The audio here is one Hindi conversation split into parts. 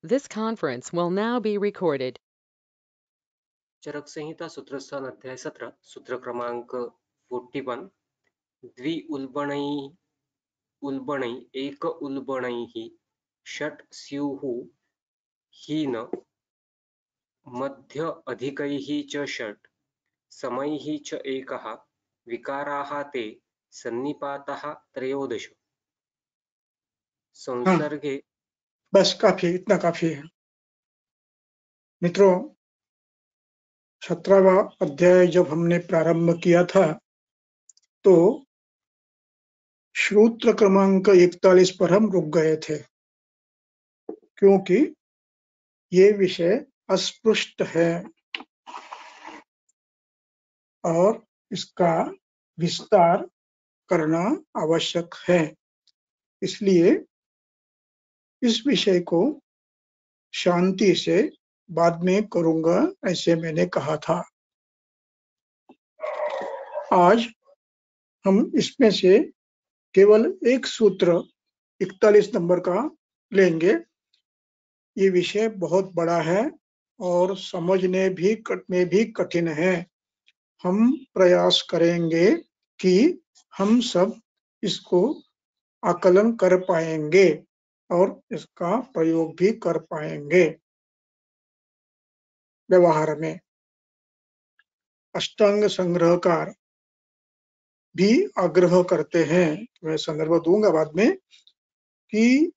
This conference will now be recorded. चरक संहिता सूत्रस्थान अध्याय 17 सूत्र क्रमांक 41 द्वि उल्बणै एक उल्बणैः षट् स्युः हीन मध्य अधिकैः च षट् समैः च एकः विकाराः ते सन्निपातः त्रयोदश हाँ, संसर्गे। बस काफी, इतना काफी है मित्रों। 17वां अध्याय जब हमने प्रारंभ किया था तो सूत्र क्रमांक 41 पर हम रुक गए थे, क्योंकि ये विषय अस्पृष्ट है और इसका विस्तार करना आवश्यक है। इसलिए इस विषय को शांति से बाद में करूंगा, ऐसे मैंने कहा था। आज हम इसमें से केवल एक सूत्र 41 नंबर का लेंगे। ये विषय बहुत बड़ा है और समझने में भी कठिन है। हम प्रयास करेंगे कि हम सब इसको आकलन कर पाएंगे और इसका प्रयोग भी कर पाएंगे व्यवहार में। अष्टांग संग्रहकार भी आग्रह करते हैं, मैं संदर्भ दूंगा बाद में, कि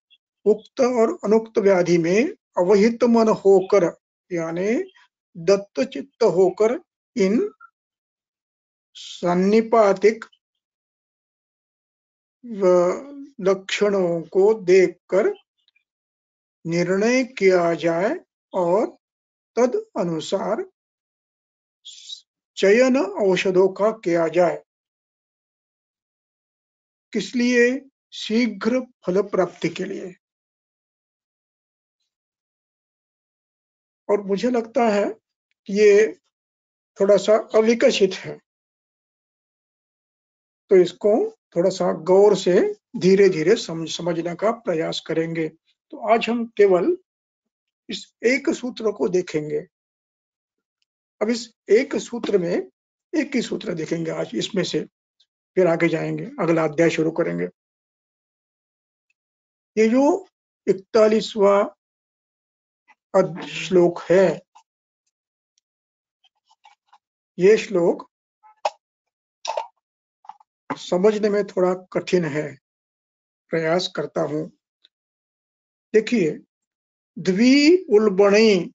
उक्त और अनुक्त व्याधि में अवहित मन होकर यानी दत्त चित्त होकर इन सन्निपातिक लक्षणों को देखकर निर्णय किया जाए और तद अनुसार चयन औषधों का किया जाए। किस लिए? शीघ्र फल प्राप्ति के लिए। और मुझे लगता है कि ये थोड़ा सा अविकसित है, तो इसको थोड़ा सा गौर से धीरे धीरे समझने का प्रयास करेंगे। तो आज हम केवल इस एक सूत्र को देखेंगे। अब इस एक सूत्र में एक ही सूत्र देखेंगे आज इसमें से, फिर आगे जाएंगे, अगला अध्याय शुरू करेंगे। ये जो 41वां श्लोक है, ये श्लोक समझने में थोड़ा कठिन है, प्रयास करता हूं। देखिए, द्वि उल्बणैः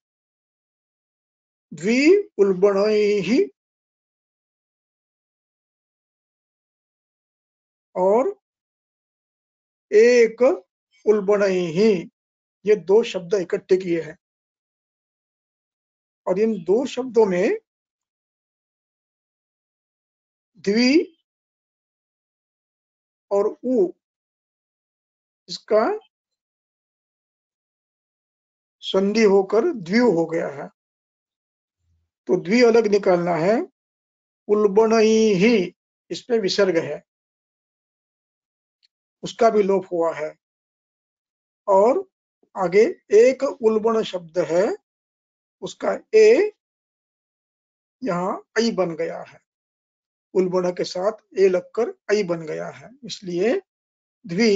और एक उल्बणैः, ये दो शब्द इकट्ठे किए हैं और इन दो शब्दों में द्वि और उ, इसका संधि होकर द्विउ हो गया है। तो द्वि अलग निकालना है, उल्बणैः इसमें विसर्ग है, उसका भी लोप हुआ है। और आगे एक उल्बण शब्द है, उसका ए यहाँ ऐ बन गया है, उल्बण के साथ ए लगकर ऐ बन गया है। इसलिए द्वि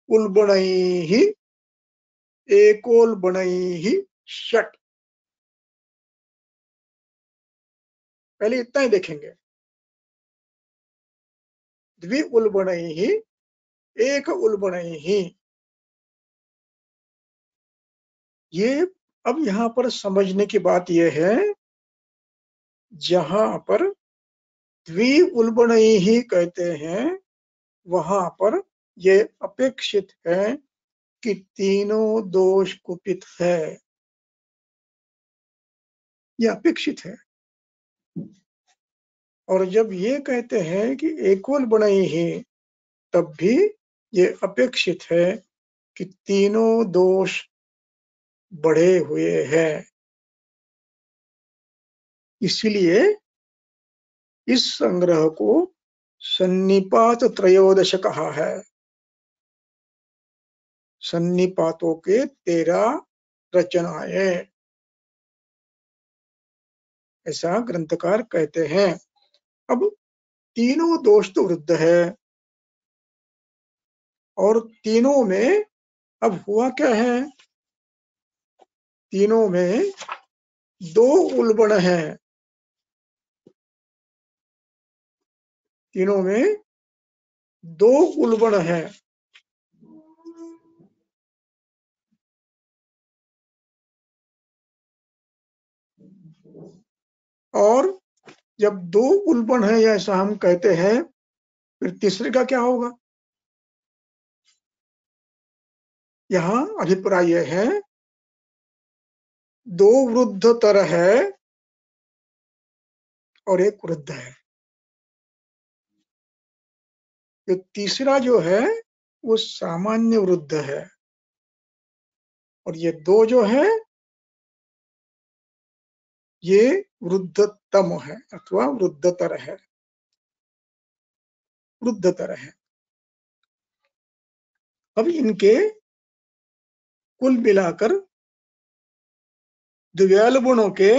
उल्बणैः एकोल्बणैः षट्। पहले इतना ही देखेंगे, द्वि उल्बणैः एक उल्बणैः। ये अब यहाँ पर समझने की बात यह है, जहां पर द्वि उल्बणैः कहते हैं वहां पर ये अपेक्षित है कि तीनों दोष कुपित है, ये अपेक्षित है। और जब ये कहते हैं कि एकोल्बणैः, तब भी ये अपेक्षित है कि तीनों दोष बढ़े हुए हैं। इसलिए इस संग्रह को सन्निपात त्रयोदश कहा है। सन्निपातों के 13 रचनाएं, ऐसा ग्रंथकार कहते हैं। अब तीनों दोष तो वृद्ध है और तीनों में अब हुआ क्या है, तीनों में दो उल्बण है, तीनों में दो उल्बण है। और जब दो उल्बण है ऐसा हम कहते हैं, फिर तीसरे का क्या होगा? यहाँ अभिप्राय यह है, दो वृद्धतर है और एक वृद्ध है। जो तीसरा जो है वो सामान्य वृद्ध है और ये दो जो है ये वृद्धतम है अथवा वृद्धतर है, वृद्धतर है। अब इनके कुल मिलाकर द्व्याल गुणों के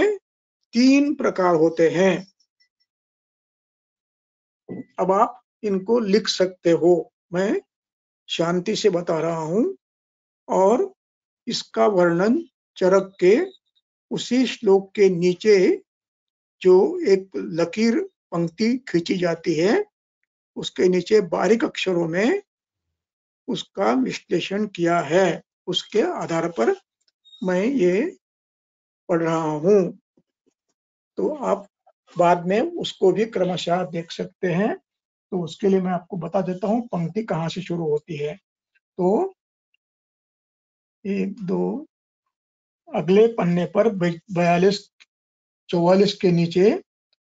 3 प्रकार होते हैं। अब आप इनको लिख सकते हो, मैं शांति से बता रहा हूं और इसका वर्णन चरक के उसी श्लोक के नीचे जो एक लकीर पंक्ति खींची जाती है उसके नीचे बारीक अक्षरों में उसका विश्लेषण किया है, उसके आधार पर मैं ये पढ़ रहा हूं। तो आप बाद में उसको भी क्रमशः देख सकते हैं। तो उसके लिए मैं आपको बता देता हूं पंक्ति कहाँ से शुरू होती है। तो 1 2 अगले पन्ने पर 42 44 के नीचे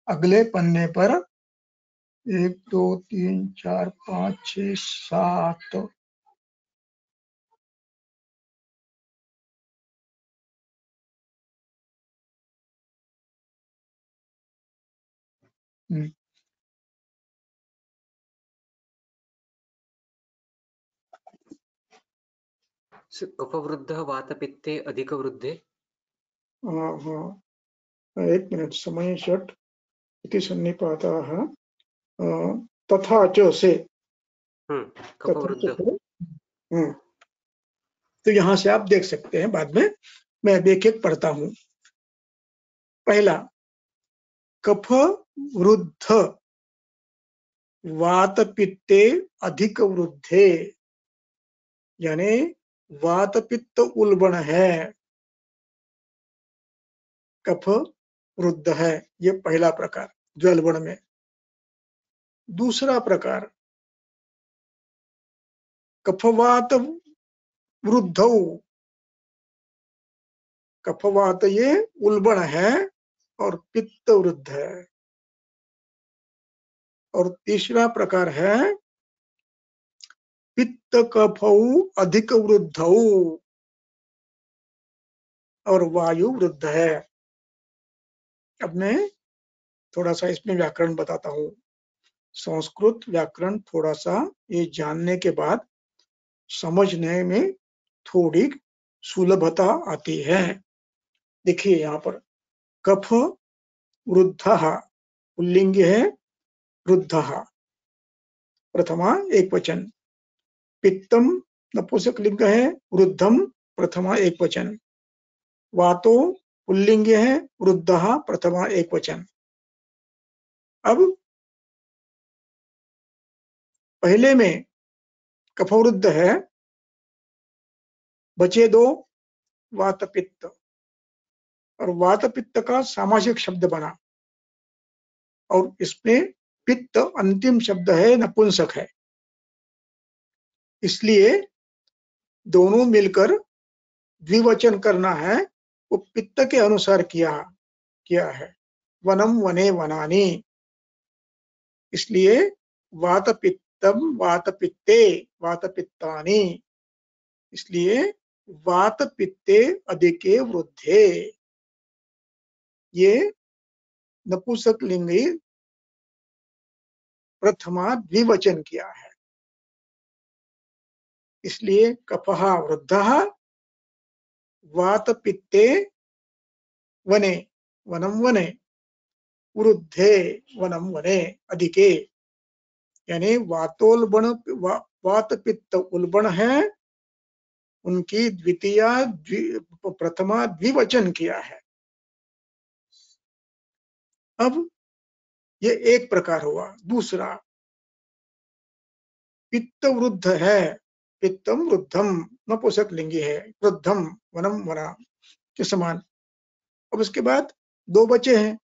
अगले पन्ने पर 1 2 3 4 5 6 7 कफवृद्धः वातपित्ते अधिकवृद्धे। एक मिनट, समय षट् इति सन्निपाताः तथा च से, तथा च कफवृद्धः। से। तो यहाँ से आप देख सकते हैं, बाद में मैं अब एक एक पढ़ता हूं। पहला, कफ वृद्ध वात पित्ते अधिक वृद्धे, यानी वात पित्त उल्बण है, कफ वृद्ध है, ये पहला प्रकार ज्वलबण में। दूसरा प्रकार, कफवात वृद्धौ, कफवात ये उल्बण है और पित्त वृद्ध है। और तीसरा प्रकार है पित्त कफौ अधिक वृद्धौ और वायु वृद्ध है। अब मैं थोड़ा सा इसमें व्याकरण बताता हूँ। संस्कृत व्याकरण थोड़ा सा ये जानने के बाद समझने में थोड़ी सुलभता आती है। देखिए यहाँ पर कफ वृद्धः पुल्लिंग है, वृद्धः प्रथमा एक वचन, पित्तम नपुंसक लिंग है, वृद्धम प्रथमा एक वचन, वातो पुल्लिंग है, वृद्धः प्रथमा एक वचन। अब पहले में कफवृद्ध है, बचे दो वात पित्त, और वात पित्त का सामासिक शब्द बना और इसमें पित्त अंतिम शब्द है, नपुंसक है, इसलिए दोनों मिलकर द्विवचन करना है, वो पित्त के अनुसार किया है, वनम वने वनानि, इसलिए वात पित्तम वात पित्ते वात पित्तानि, इसलिए वात पित्ते अधिके वृद्धे, ये नपुंसक लिंगी प्रथमा द्विवचन किया है, इसलिए कफः वृद्धः वात पित्ते वने, वनम वने, वृद्धे वनम वने, अधिके। यानी वातोल्बण वात पित्त उल्बण है, उनकी द्वितीया प्रथमा द्विवचन किया है। अब ये एक प्रकार हुआ। दूसरा पित्त वृद्ध है, पित्तम वृद्धम नपुंसक लिंगी है, वृद्धम वनम वना के समान। अब उसके बाद दो बचे हैं,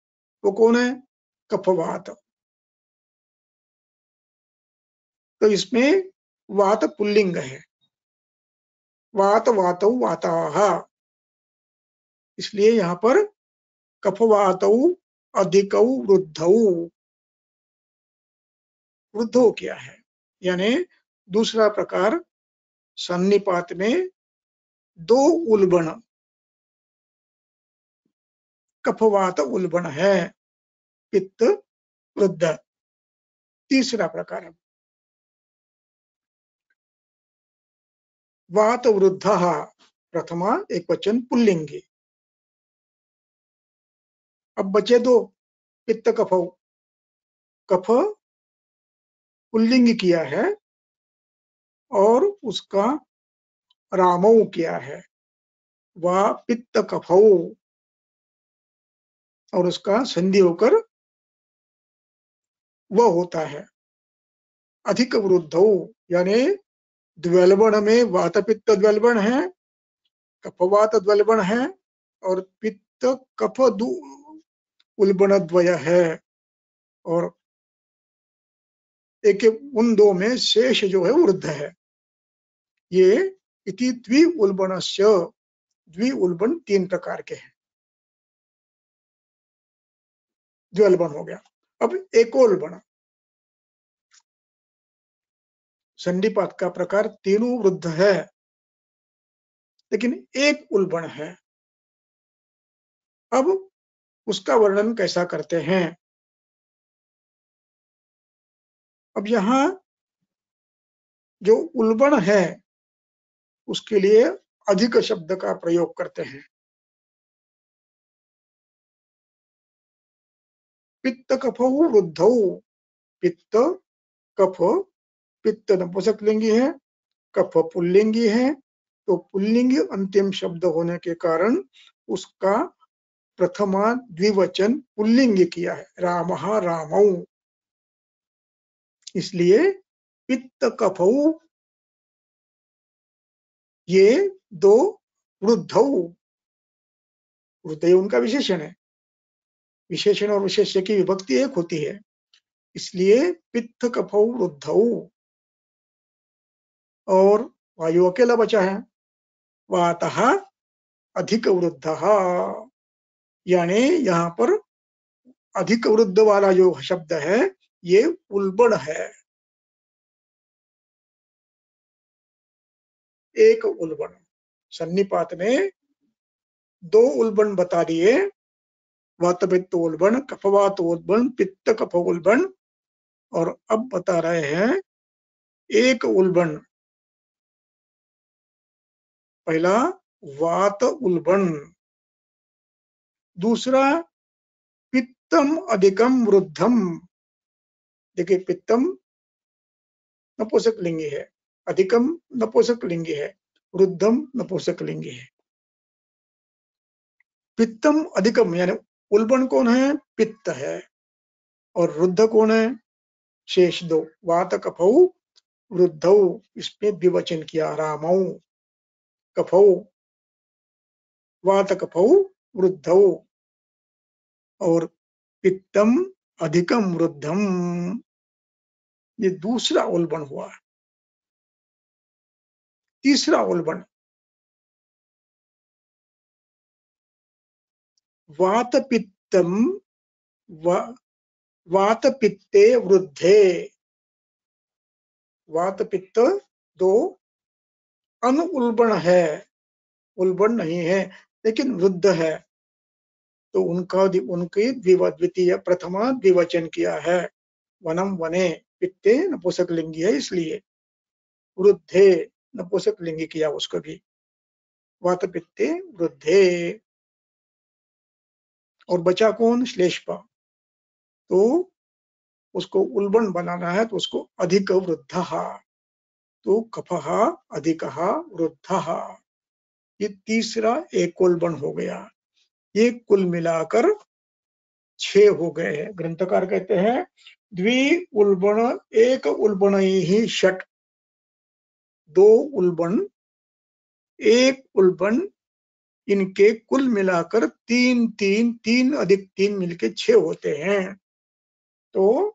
वो कौन है? कफवात। तो इसमें वात पुल्लिंग है, वात वातौ वाताः, इसलिए यहाँ पर कफवातौ अधिकौ वृद्धौ, वृद्धो किया है। यानी दूसरा प्रकार सन्निपात में दो उल्बण, कफवात उल्बण है, पित्त वृद्ध। तीसरा प्रकार वात वृद्ध, प्रथमा एक वचन पुल्लिंगी। अब बचे दो, पित्त कफ। कफ पुल्लिंग किया है और उसका रामौ किया है, वा पित्त कफौ, और उसका संधि होकर वह होता है अधिक वृद्धौ। यानी द्वलबण में वात पित्त द्वलबण है, कफवात द्वलबण है, और पित्त कफ उल्बण द्वय है, और एक उन दो में शेष जो है वृद्ध है। ये इति द्वि उल्बणस्य, द्वि उल्बण तीन प्रकार के हैं। द्वलबण हो गया। अब एकोल्बण, संधिपात का प्रकार तीनों वृद्ध है, लेकिन एक उल्बण है। अब उसका वर्णन कैसा करते हैं? अब यहां जो उल्बण है उसके लिए अधिक शब्द का प्रयोग करते हैं। पित्त कफौ वृद्धौ, पित्त कफ, पित्त नपुंसक लिंगी है, कफ पुल्लिंगी है, तो पुल्लिंगी अंतिम शब्द होने के कारण उसका प्रथमा द्विवचन पुल्लिंग किया है, रामः रामौ। इसलिए पित्त कफौ, ये दो वृद्धौ, वृद्ध उनका विशेषण है, विशेषण और विशेष्य की विभक्ति एक होती है, इसलिए पित्त कफौ वृद्धौ। और वायु अकेला बचा है, वातः अधिक वृद्धः, यानी यहाँ पर अधिक वृद्ध वाला जो शब्द है ये उल्बण है, एक उल्बण। सन्निपात में दो उल्बण बता दिए, वात पित्त उल्बण, कफवात उल्बण, पित्त कफ उल्बण, और अब बता रहे हैं एक उल्बण। पहला वात उल्बण, दूसरा पित्तम अधिकम वृद्धम। देखिए पित्तम नपुंसक लिंगी है, अधिकम नपुंसक लिंगी है, वृद्धम नपुंसक लिंगी है। पित्तम अधिकम यानी उल्बण कौन है? पित्त है, और वृद्ध कौन है? शेष दो, वात कफौ वृद्धौ, इसमें द्विवचन किया, रामौ कफौ, वात कफौ वृद्धौ, और पित्तम अधिकम वृद्धम, ये दूसरा उल्बण हुआ। तीसरा उल्बण वात पित्तम वात पित्ते वृद्धे। वात पित्त दो अनुउल्बण है, उल्बण नहीं है लेकिन वृद्ध है, तो उनकी द्वितीय प्रथमा द्विवचन किया है, वनम वने, पित्ते नपुंसक लिंगी है इसलिए, वृद्धे नपुंसक लिंगी किया उसको भी। वात पित्ते वृद्धे। और बचा कौन? श्लेष्मा। तो उसको उल्बण बनाना है तो उसको अधिक वृद्धः, तो कफः अधिकः वृद्धः, ये तीसरा एक उल्बण हो गया। ये कुल मिलाकर 6 हो गए हैं। ग्रंथकार कहते हैं द्वि उल्बण एक उल्बण ही षट, 2 उल्बण एक उल्बण, इनके कुल मिलाकर 3 3 3 अधिक 3 मिलके 6 होते हैं। तो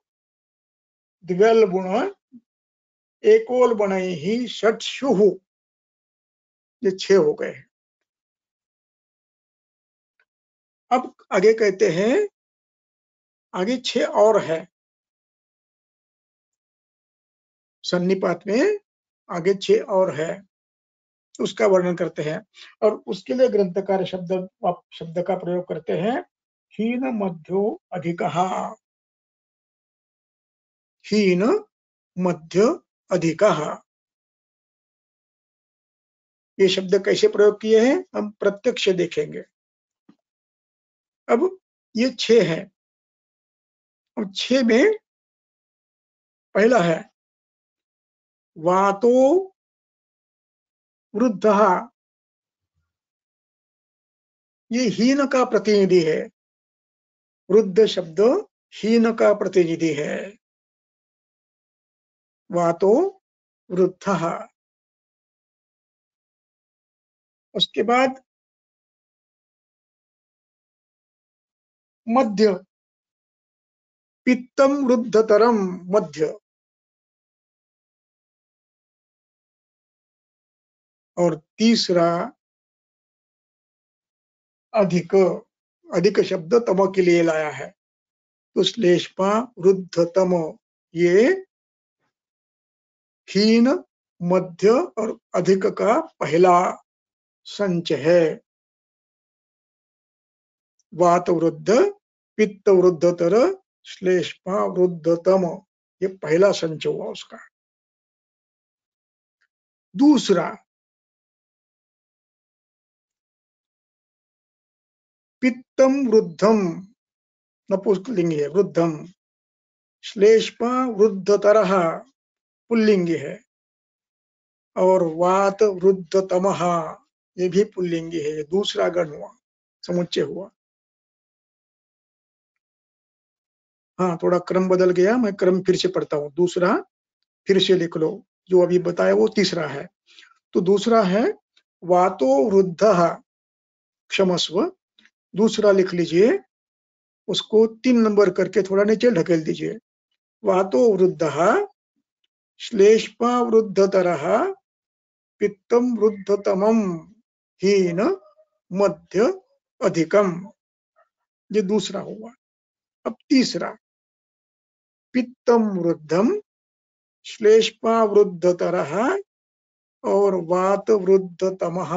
द्व्यल्बुण एकोल्बण ही षट्सु, ये 6 हो गए। अब आगे कहते हैं, आगे 6 और है सन्निपात में, आगे 6 और है, उसका वर्णन करते हैं। और उसके लिए ग्रंथकार शब्द का प्रयोग करते हैं हीन मध्यो अधिकः। हीन मध्य अधिकः, ये शब्द कैसे प्रयोग किए हैं हम प्रत्यक्ष देखेंगे। अब ये 6 है, और 6 में पहला है वातो वृद्धः, ये हीन का प्रतिनिधि है। वृद्ध शब्द हीन का प्रतिनिधि है। वातो वृद्धः। उसके बाद मध्य, पित्तम वृद्धतरम, मध्य। और तीसरा अधिक, अधिक शब्द तम के लिए लाया है, तो श्लेष्मा वृद्धतम, ये हीन मध्य और अधिक का पहला संच है। वात वृद्ध, पित्त वृद्धतर, श्लेष्मा वृद्धतम, ये पहला संच हुआ उसका। दूसरा पित्तम वृद्धम, नपुंसकलिंग है, वृद्धम। श्लेष्मा वृद्धतरः, पुल्लिंग है। और वात वृद्धतमः, ये भी पुल्लिंग है, ये दूसरा गण हुआ, समुच्चय हुआ। हाँ, थोड़ा क्रम बदल गया, मैं क्रम फिर से पढ़ता हूँ। दूसरा फिर से लिख लो, जो अभी बताया वो तीसरा है। तो दूसरा है वातो वृद्धः, क्षमस्व। दूसरा लिख लीजिए, उसको 3 नंबर करके थोड़ा नीचे ढकेल दीजिए। वातो वृद्धः, श्लेष्मा वृद्धतरः, पित्तम वृद्धतमम, हीन मध्य अधिकम, ये दूसरा हुआ। अब तीसरा पित्तम वृद्धम, श्लेष्मा वृद्धतरः और वात वृद्धतमः,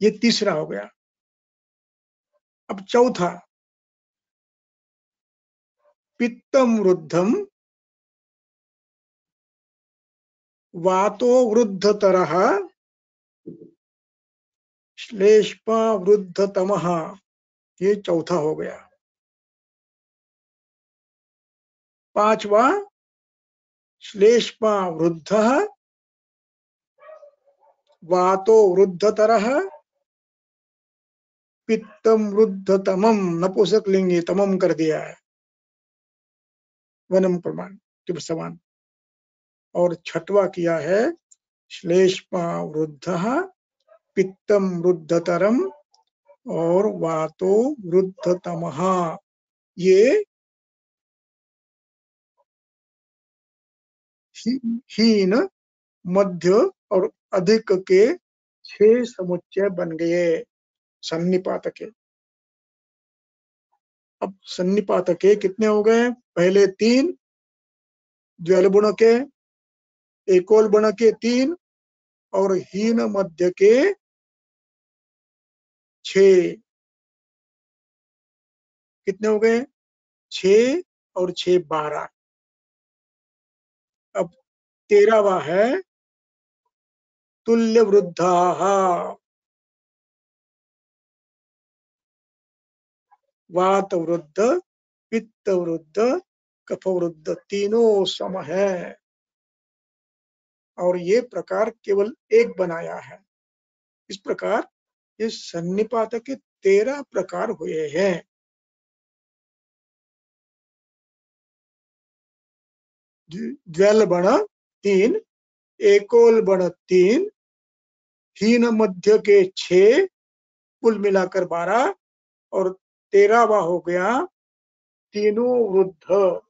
ये तीसरा हो गया। अब चौथा पित्तम वृद्धम, वातो वृद्धतरः, श्लेष्मा वृद्धतमः, ये चौथा हो गया। पांचवा श्लेष्मा वृद्धः, वातो वृद्धतरः, पित्तम वृद्धतमम, नपुंसक लिंगी तमम कर दिया है, वनम प्रमाण के समान। और छठवा किया है श्लेष्मा वृद्धः, पित्तम वृद्धतरम और वातो वृद्धतमः, ये हीन मध्य और अधिक के 6 समुच्चय बन गए सन्निपात के। अब सन्निपात के कितने हो गए? पहले 3 ज्वलबुण के, एकोल बण के 3 और हीन मध्य के 6। कितने हो गए? 6 और 6 12। अब 13वां है तुल्य वृद्धाः, वात वृद्ध, पित्त वृद्ध, कफ वृद्ध, तीनों सम है। और ये प्रकार केवल एक बनाया है। इस प्रकार इस सन्निपात के 13 प्रकार हुए हैं। द्वैलबण 3, एकोलबण 3, हीन मध्य के 6, कुल मिलाकर 12, और 13वां हो गया तीनों वृद्ध,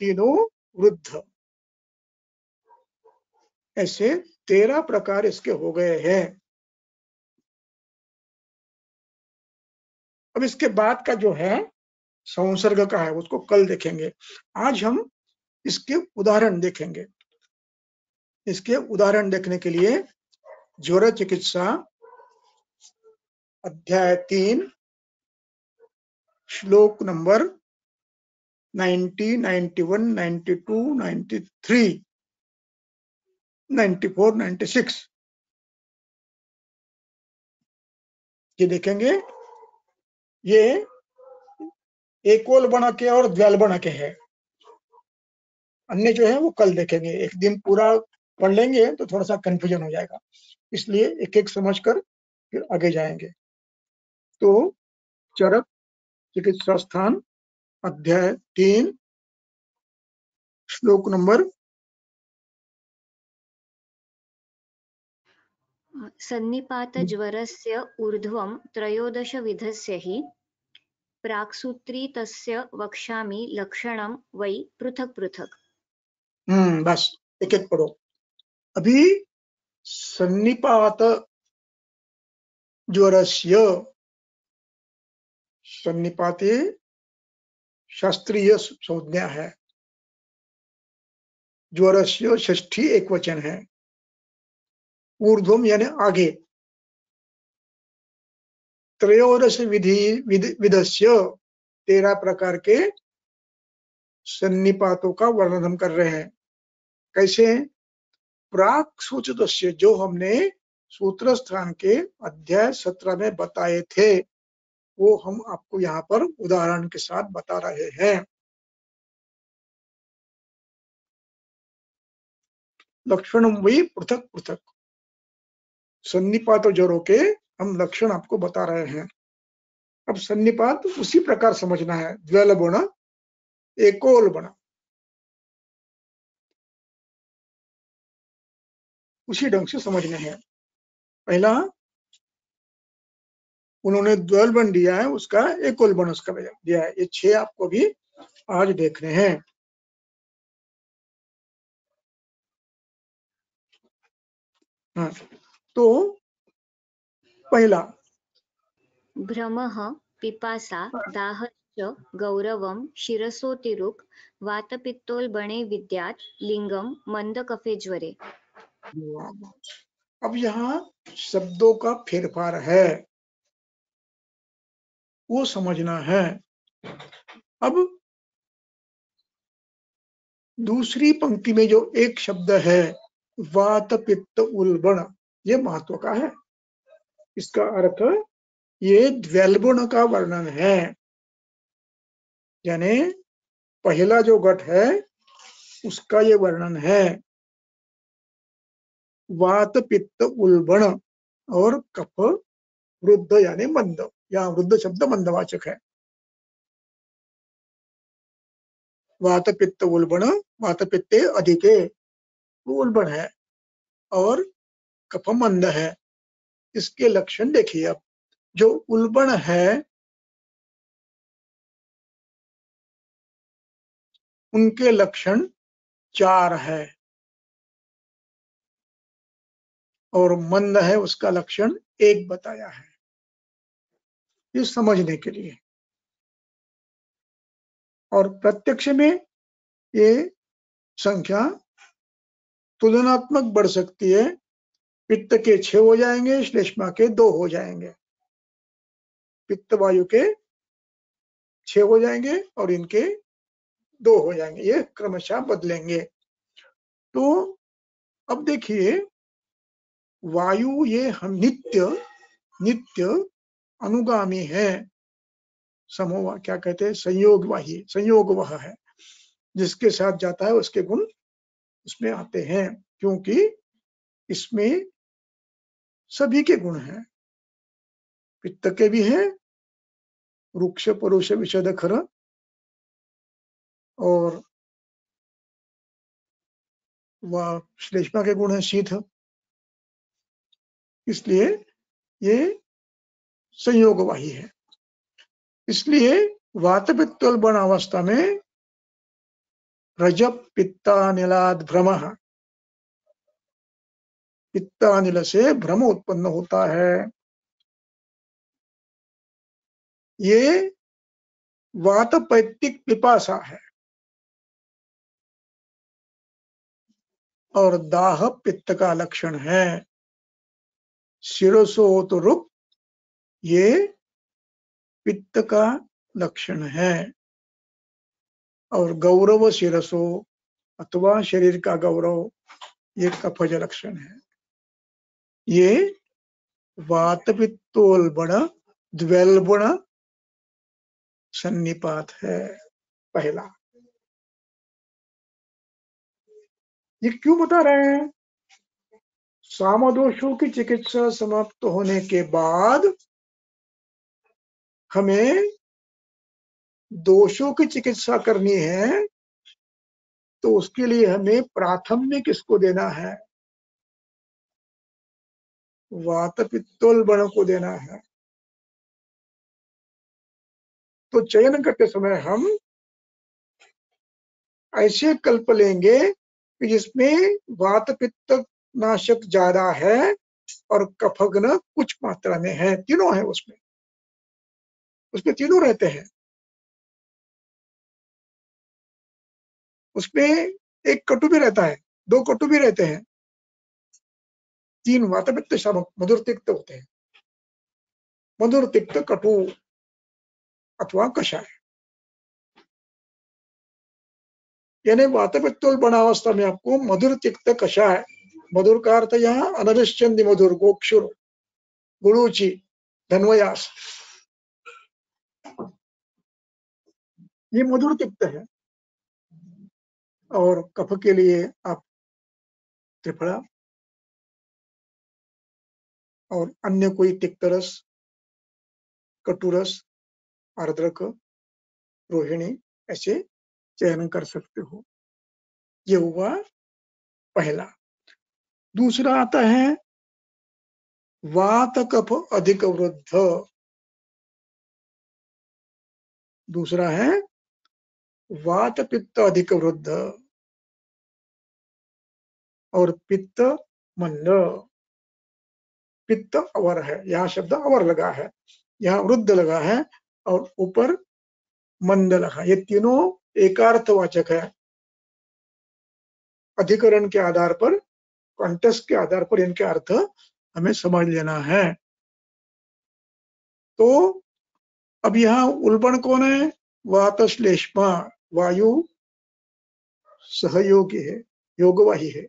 तीनों वृद्ध। ऐसे 13 प्रकार इसके हो गए हैं। अब इसके बाद का जो है संसर्ग का है उसको कल देखेंगे। आज हम इसके उदाहरण देखेंगे। इसके उदाहरण देखने के लिए ज्वर चिकित्सा अध्याय 3 श्लोक नंबर 90, 91, 92, 93, 94, 96 ये देखेंगे। ये एकोल बण के और द्वैल बण के है। अन्य जो है वो कल देखेंगे। एक दिन पूरा पढ़ लेंगे तो थोड़ा सा कंफ्यूजन हो जाएगा, इसलिए एक एक समझकर फिर आगे जाएंगे। तो चरक चिकित्सा स्थान अध्याय 3 श्लोक नंबर सन्निपात ज्वरस्य ऊर्ध्वं त्रयोदशविधस्य हि प्राक्सूत्री तस्य वक्ष्यामि लक्षणं वै पृथक् पृथक्। बस एक एक पढ़ो। अभी सन्निपात ज्वरस्य, सन्निपाते शास्त्रीय संज्ञा है। ज्वरस्य षष्ठी एक वचन है। ऊर्ध्वम यानी आगे। त्रयोदश विधस्य 13 प्रकार के सन्निपातों का वर्णन हम कर रहे हैं। कैसे? प्राक सूचितस्य, जो हमने सूत्र स्थान के अध्याय 17 में बताए थे वो हम आपको यहाँ पर उदाहरण के साथ बता रहे हैं। लक्षण वही पृथक पृथक, सन्निपात ज्वरों के हम लक्षण आपको बता रहे हैं। अब सन्निपात उसी प्रकार समझना है। द्वैलबण, एकोलबण, उसी ढंग से समझने हैं। पहला उन्होंने द्वैलबण दिया है, उसका एकोलबण उसका दिया है। ये 6 आपको भी आज देखने हैं। हाँ, तो पहला भ्रमः, पिपासा, दाहश्च, गौरवं, शिरसोतिरुक्, वातपित्तोल्बणे विद्यात्, लिंगम, मंदकफे ज्वरे। अब यहाँ शब्दों का फेरफार है, वो समझना है। अब दूसरी पंक्ति में जो एक शब्द है वात पित्त उल्बण, ये महत्व का है। इसका अर्थ ये द्वैलबण का वर्णन है। यानी पहला जो घट है उसका ये वर्णन है। वात पित्त उल्बण और कफ वृद्ध यानी मंद। यहाँ वृद्ध शब्द मंदवाचक है। वात पित्त उल्बण, वात पित्ते अधिके, उल्बण है, और कफ मंद है। इसके लक्षण देखिए। अब जो उल्बण है उनके लक्षण 4 है, और मंद है उसका लक्षण 1 बताया है। ये समझने के लिए। और प्रत्यक्ष में ये संख्या तुलनात्मक बढ़ सकती है। पित्त के 6 हो जाएंगे, श्लेष्मा के 2 हो जाएंगे। पित्त वायु के 6 हो जाएंगे और इनके 2 हो जाएंगे, ये क्रमशः बदलेंगे। तो अब देखिए, वायु ये हम नित्य अनुगामी है, समोवा क्या कहते हैं, संयोग वह है, जिसके साथ जाता है उसके गुण उसमें आते हैं, क्योंकि इसमें सभी के गुण हैं, पित्त के भी हैं, रुक्ष परुष विशद खर, और वह श्लेष्मा के गुण है शीत, इसलिए ये संयोगवाही है। इसलिए वात पित्तोल्बण अवस्था में रजप पित्तानिलाद भ्रमः, पित्तानिल से भ्रम उत्पन्न होता है। ये वातपैत्तिक पिपासा है, और दाह पित्त का लक्षण है। शिरसोत रुक ये पित्त का लक्षण है, और गौरव शिरसो अथवा शरीर का गौरव ये कफज लक्षण है। ये वात पित्तोल्बण द्वैल्बण सन्निपात है पहला। ये क्यों बता रहे हैं? सामदोषों की चिकित्सा समाप्त होने के बाद हमें दोषों की चिकित्सा करनी है, तो उसके लिए हमें प्राथम्य किसको देना है? वात पित्तोल्बण को देना है। तो चयन करते समय हम ऐसे कल्प लेंगे कि जिसमें वात पित्त नाशक ज्यादा है और कफग्न कुछ मात्रा में है, तीनों है उसमें तीनों रहते हैं। उसमें एक कटु भी रहता है, 2 कटु भी रहते हैं, 3 वात पित्त शामक मधुर तिक्त होते हैं, मधुर तिक्त कटु अथवा कषाय। यानी वात पित्तोल्बण अवस्था में आपको मधुर तिक्त कषाय, मधुर का अर्थ यहाँ अनरिश्चंदी मधुर, गोक्षुर, गुड़ूची, धन्वयास, ये मधुर तिक्त है। और कफ के लिए आप त्रिफला और अन्य कोई तिक्त रस, कटुरस, आर्द्रक, रोहिणी ऐसे चयन कर सकते हो। ये हुआ पहला। दूसरा आता है वात कफ अधिक वृद्ध। दूसरा है वात पित्त अधिक वृद्ध और पित्त मंद। पित्त अवर है, यहाँ शब्द अवर लगा है, यहाँ वृद्ध लगा है और ऊपर मंद लगा। ये तीनों एकार्थवाचक है। अधिकरण के आधार पर, कॉन्टेक्स्ट के आधार पर इनके अर्थ हमें समझ लेना है। तो अब यहाँ उल्बण कौन है? वात श्लेष्मा, वायु सहयोगी है, योगवाही है।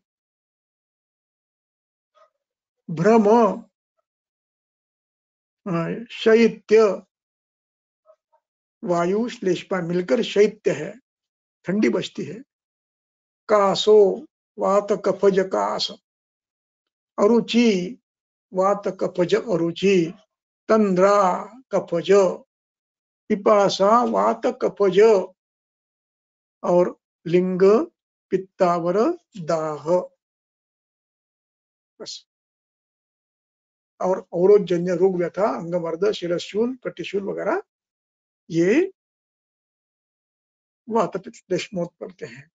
भ्रम शैत्य, वायु श्लेष्मा मिलकर शैत्य है, ठंडी बस्ती है। कासो वात कफज कास, अरुचि वात कफज अरुचि, तंद्रा कफज, पिपासा वात कफज, और लिंग पित्तावर दाह। बस। और औरोजन्य रोग व्यथा, अंगमर्द, शिरशूल, कटिशूल वगैरह ये वात पित्त देशमोत पड़ते हैं।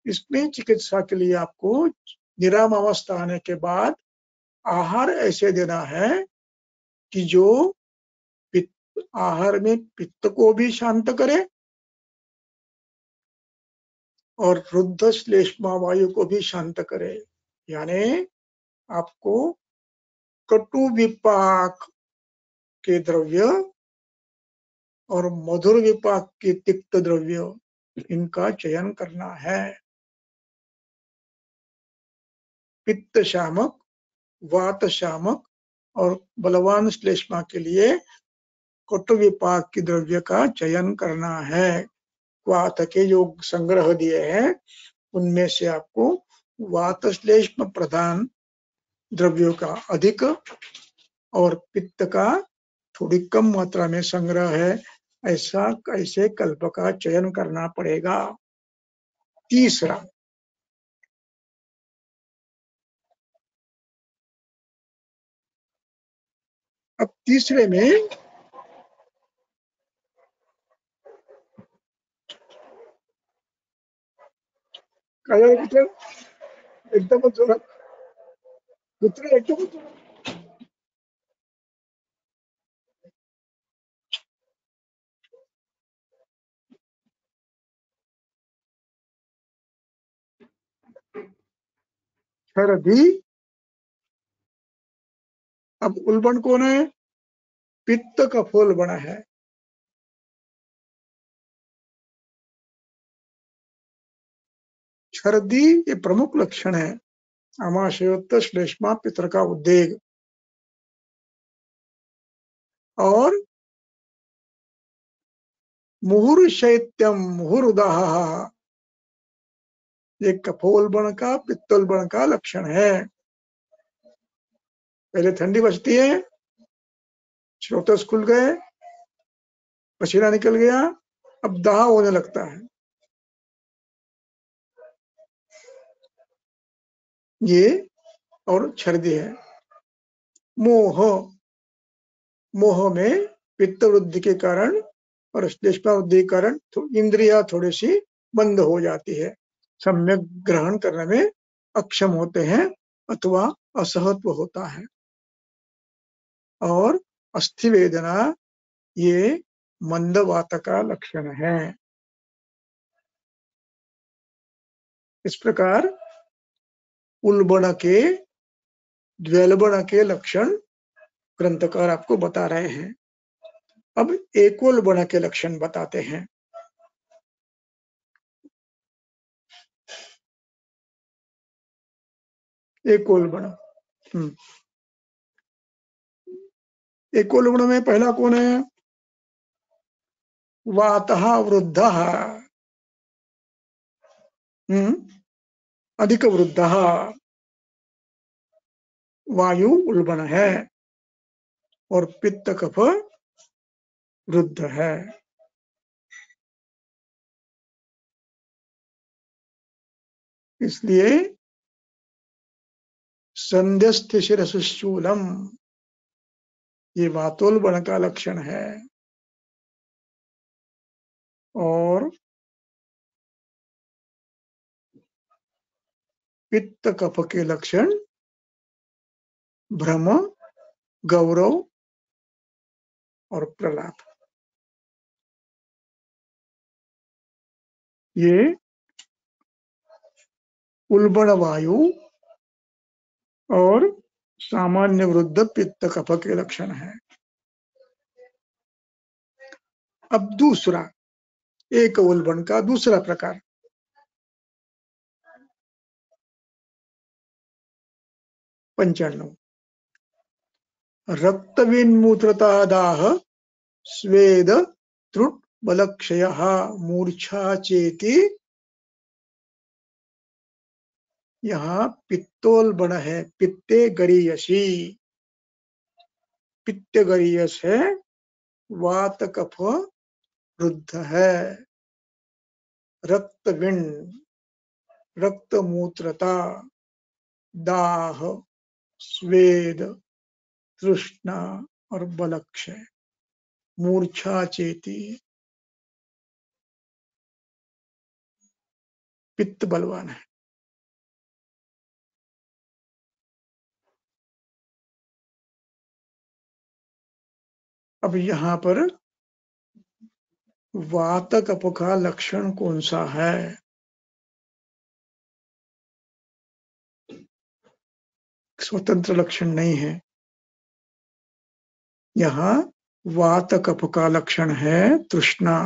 इसमें चिकित्सा के लिए आपको निराम अवस्था आने के बाद आहार ऐसे देना है कि जो आहार में पित्त को भी शांत करे और रुद्ध श्लेष्मा वायु को भी शांत करे। यानी आपको कटु विपाक के द्रव्य और मधुर विपाक की तिक्त द्रव्य, इनका चयन करना है। पित्त शामक, वात शामक और बलवान श्लेष्मा के लिए कटु विपाक की द्रव्य का चयन करना है। वात के जो संग्रह दिए हैं उनमें से आपको वात श्लेष्म प्रधान द्रव्यों का अधिक और पित्त का थोड़ी कम मात्रा में संग्रह है, ऐसे कल्प का चयन करना पड़ेगा। तीसरा, अब तीसरे में एकदम सर्दी। अब उल्बण कौन है? पित्त का फूल बना है। सर्दी ये प्रमुख लक्षण है। आमाशयोक्त श्लेष्मा पितर का उद्वेग और मुहुर शैत्यम मुहुरुदाह, ये कफोल्बण का पित्तोल्बण का लक्षण है। पहले ठंडी बचती है, स्रोतस खुल गए, पसीना निकल गया, अब दाह होने लगता है। ये और सर्दी है। मोह, मोह में पित्त वृद्धि के कारण और श्लेष्मा वृद्धि के कारण इंद्रियां थोड़ी सी बंद हो जाती है, सम्यक ग्रहण करने में अक्षम होते हैं अथवा असहत्व होता है। और अस्थि वेदना ये मंदवात का लक्षण है। इस प्रकार उल्बण के, द्वैलबण के लक्षण ग्रंथकार आपको बता रहे हैं। अब एकोल्बण के लक्षण बताते हैं। एकोल्बण, एकोल्बण में पहला कौन है? वातः वृद्धः, अधिक वृद्धः, वायु उल्बण है और पित्त कफ वृद्ध है। इसलिए संध्यस्थ शिरसुशूलम, ये वातोल्बण का लक्षण है। और पित्त कफ के लक्षण भ्रम, गौरव और प्रलाप। ये उल्बण वायु और सामान्य वृद्ध पित्त कफ के लक्षण है। अब दूसरा, एक उल्बण का दूसरा प्रकार, पंचाणु। रक्त विन्मूत्रता दाह स्वेद त्रुट बलक्षय मूर्छा चेती, यहाँ पित्तोल्बण है। पित्ते गरीयसी, पित्त गरीयस है, वात कफ वृद्ध है। रक्त विण, रक्त मूत्रता, दाह, स्वेद, तृष्णा और बलक्षय, मूर्छा चेती, पित्त बलवान है। अब यहाँ पर वात कफ का लक्षण कौन सा है? स्वतंत्र लक्षण नहीं है। यहाँ वात कफ का लक्षण है तृष्णा।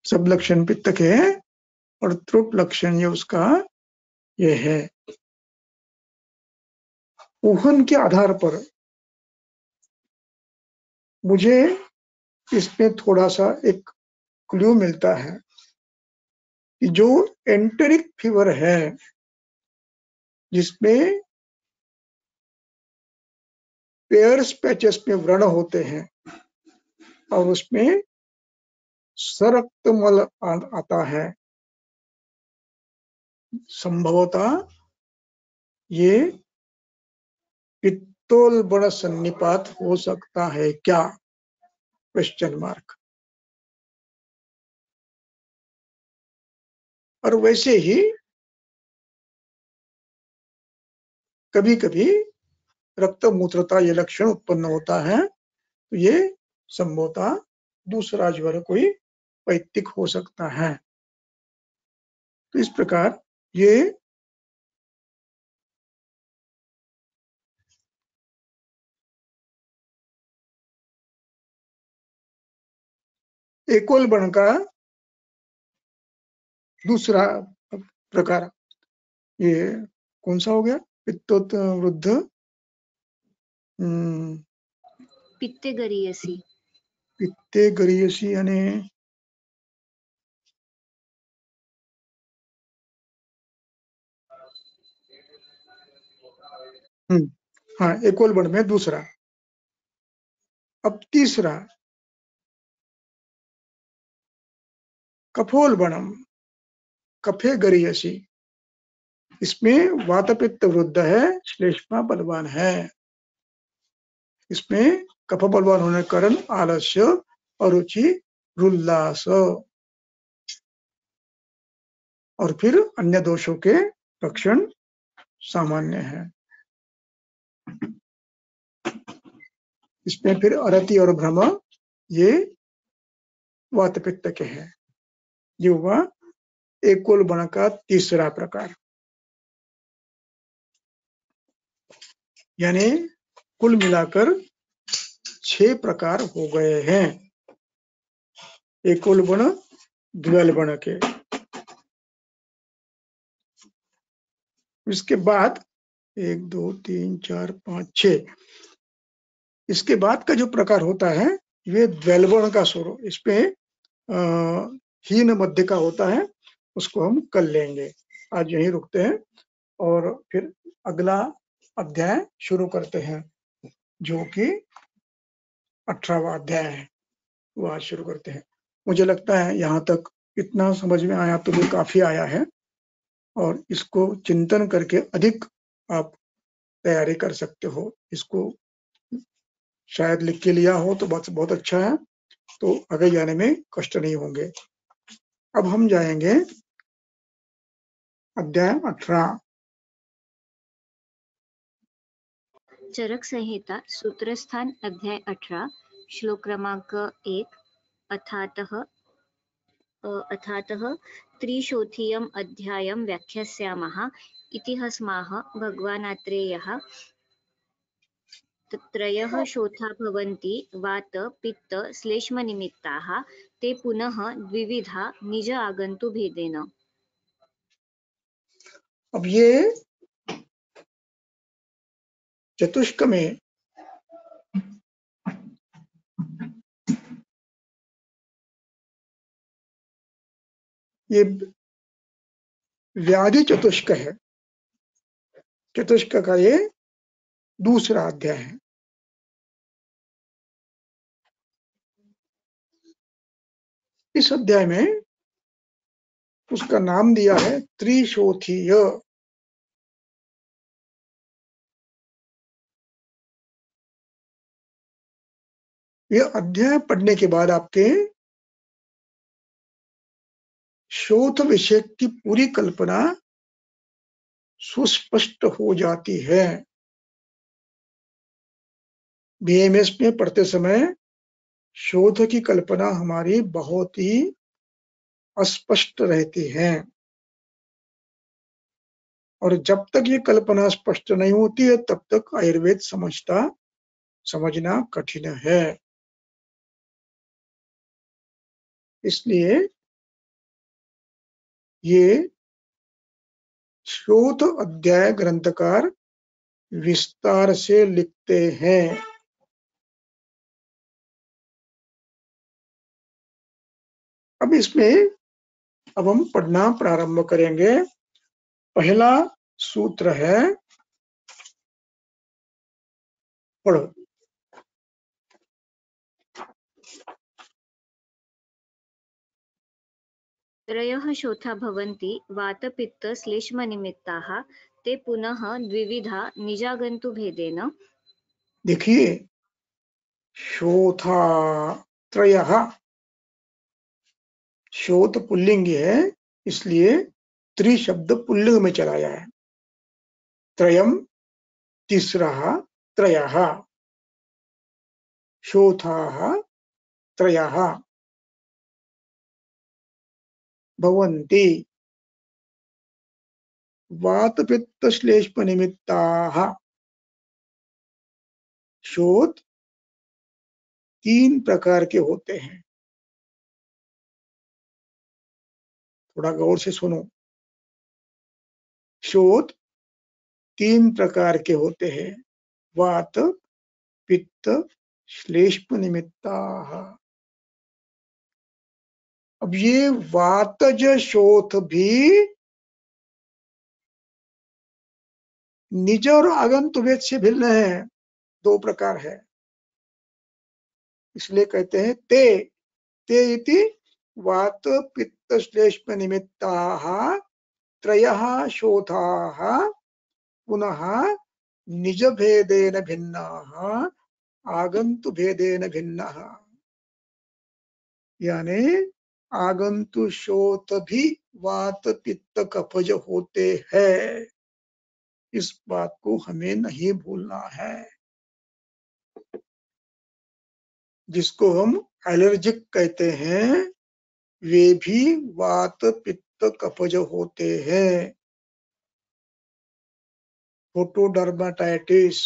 सब लक्षण पित्त के और त्रुट लक्षण ये उसका ये है। ऊहन के आधार पर मुझे इसमें थोड़ा सा एक क्लू मिलता है कि जो एंटेरिक फीवर है, जिसमें पेयर्स पैचेस में व्रण होते हैं और उसमें सरक्तमल आता है, संभवतः ये पित्तोल्बण सन्निपात हो सकता है क्या? Question mark. और वैसे ही कभी कभी रक्त मूत्रता ये लक्षण उत्पन्न होता है, तो ये संभवतः दूसरा ज्वर कोई पैत्तिक हो सकता है। तो इस प्रकार ये एकोल्बण का दूसरा प्रकार ये कौन सा हो गया? पित्तोत्वृद्ध पित्ते गरीयसी। पित्ते गरीयसी यानी हाँ, एकोल्बण में दूसरा। अब तीसरा कफोल्बणम, कफे गरीयसी। इसमें वातपित्त वृद्ध है, श्लेष्मा बलवान है। इसमें कफ बलवान होने के कारण आलस्य, अरुचि, रुल्लास और फिर अन्य दोषों के लक्षण सामान्य है। इसमें फिर अरति और भ्रम ये वातपित्त के हैं। ये हुआ एकोल्बण का तीसरा प्रकार। यानी कुल मिलाकर 6 प्रकार हो गए हैं एकोल्बण द्वैल्बण के। इसके बाद 1 2 3 4 5 6 इसके बाद का जो प्रकार होता है ये द्वैल्बण का स्वरूप, इसमें हीन मध्य का होता है, उसको हम कल लेंगे। आज यहीं रुकते हैं और फिर अगला अध्याय शुरू करते हैं, जो कि 18वां अध्याय है, वो आज शुरू करते हैं। मुझे लगता है यहाँ तक इतना समझ में आया तो भी काफी आया है, और इसको चिंतन करके अधिक आप तैयारी कर सकते हो। इसको शायद लिख के लिया हो तो बहुत अच्छा है, तो आगे जाने में कष्ट नहीं होंगे। अब हम जाएंगे अध्याय 18। चरक संहिता सूत्रस्थान अध्याय 18 श्लोक क्रमांक 1 अथातः त्रिशोथीयम् अध्यायं व्याख्यास्यामः इति हस्माः भगवानात्रेयः त्रयः शोथा भवन्ति वात पित्त श्लेष्मनिमित्ताः ते पुनः द्विविधा निज आगन्तु भेदेन। अब ये चतुष्क में ये व्याधि चतुष्क है। चतुष्क का ये दूसरा अध्याय है। इस अध्याय में उसका नाम दिया है त्रिशोथीय। यह अध्याय पढ़ने के बाद आपके शोथ विषय की पूरी कल्पना सुस्पष्ट हो जाती है। बीएमएस में पढ़ते समय शोध की कल्पना हमारी बहुत ही अस्पष्ट रहती है, और जब तक ये कल्पना स्पष्ट नहीं होती है तब तक आयुर्वेद समझना कठिन है। इसलिए ये शोध अध्याय ग्रंथकार विस्तार से लिखते हैं। अब हम पढ़ना प्रारंभ करेंगे। पहला सूत्र है, पढ़ो। त्रयः शोथा भवन्ति वातपित्तश्लेष्मनिमित्ताः ते पुनः द्विविधा निजागन्तुभेदेन। देखिए, शोथा त्रयः, शोथ पुल्लिंग है, इसलिए त्रि शब्द पुल्लिंग में चलाया है। त्रयम तीसरा, त्रयः, शोथाः त्रयः भवन्ति वातपित्तश्लेष्मनिमित्ताः। शोथ 3 प्रकार के होते हैं, थोड़ा गौर से सुनो। शोथ 3 प्रकार के होते हैं, वात पित्त श्लेष्मनिमित्ताः। अब ये वातज शोथ भी निज और आगंतु भेद से भिन्न है, 2 प्रकार है। इसलिए कहते हैं ते इति वात पित्त श्लेष्म निमित्ताः त्रयः शोथाः पुनः निज भेदेन भिन्नाः आगंतु भेदेन भिन्नः। यानी आगंतु शोथ भी वात पित्त कफज होते हैं, इस बात को हमें नहीं भूलना है। जिसको हम एलर्जिक कहते हैं, वे भी वात पित्त कफज होते हैं। फोटोडर्माटाइटिस,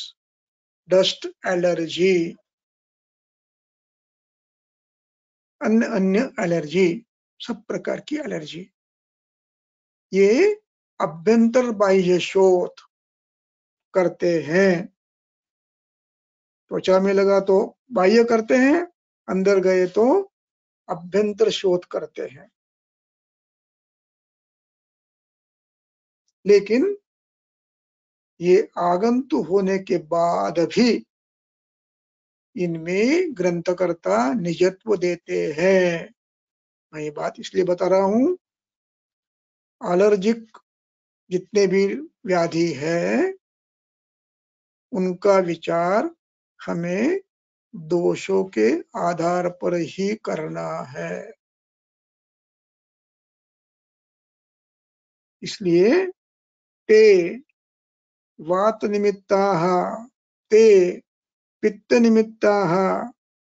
डस्ट एलर्जी, अन्य एलर्जी, सब प्रकार की एलर्जी, ये अभ्यंतर बाह्य शोथ करते हैं। त्वचा में लगा तो बाह्य करते हैं, अंदर गए तो अभ्यंतर शोथ करते हैं। लेकिन ये आगंतु होने के बाद भी इनमें ग्रंथकर्ता निजत्व देते हैं। मैं ये बात इसलिए बता रहा हूं, एलर्जिक जितने भी व्याधि है उनका विचार हमें दोषों के आधार पर ही करना है। इसलिए ते वात निमित्ताः, ते पित्त निमित्ताः,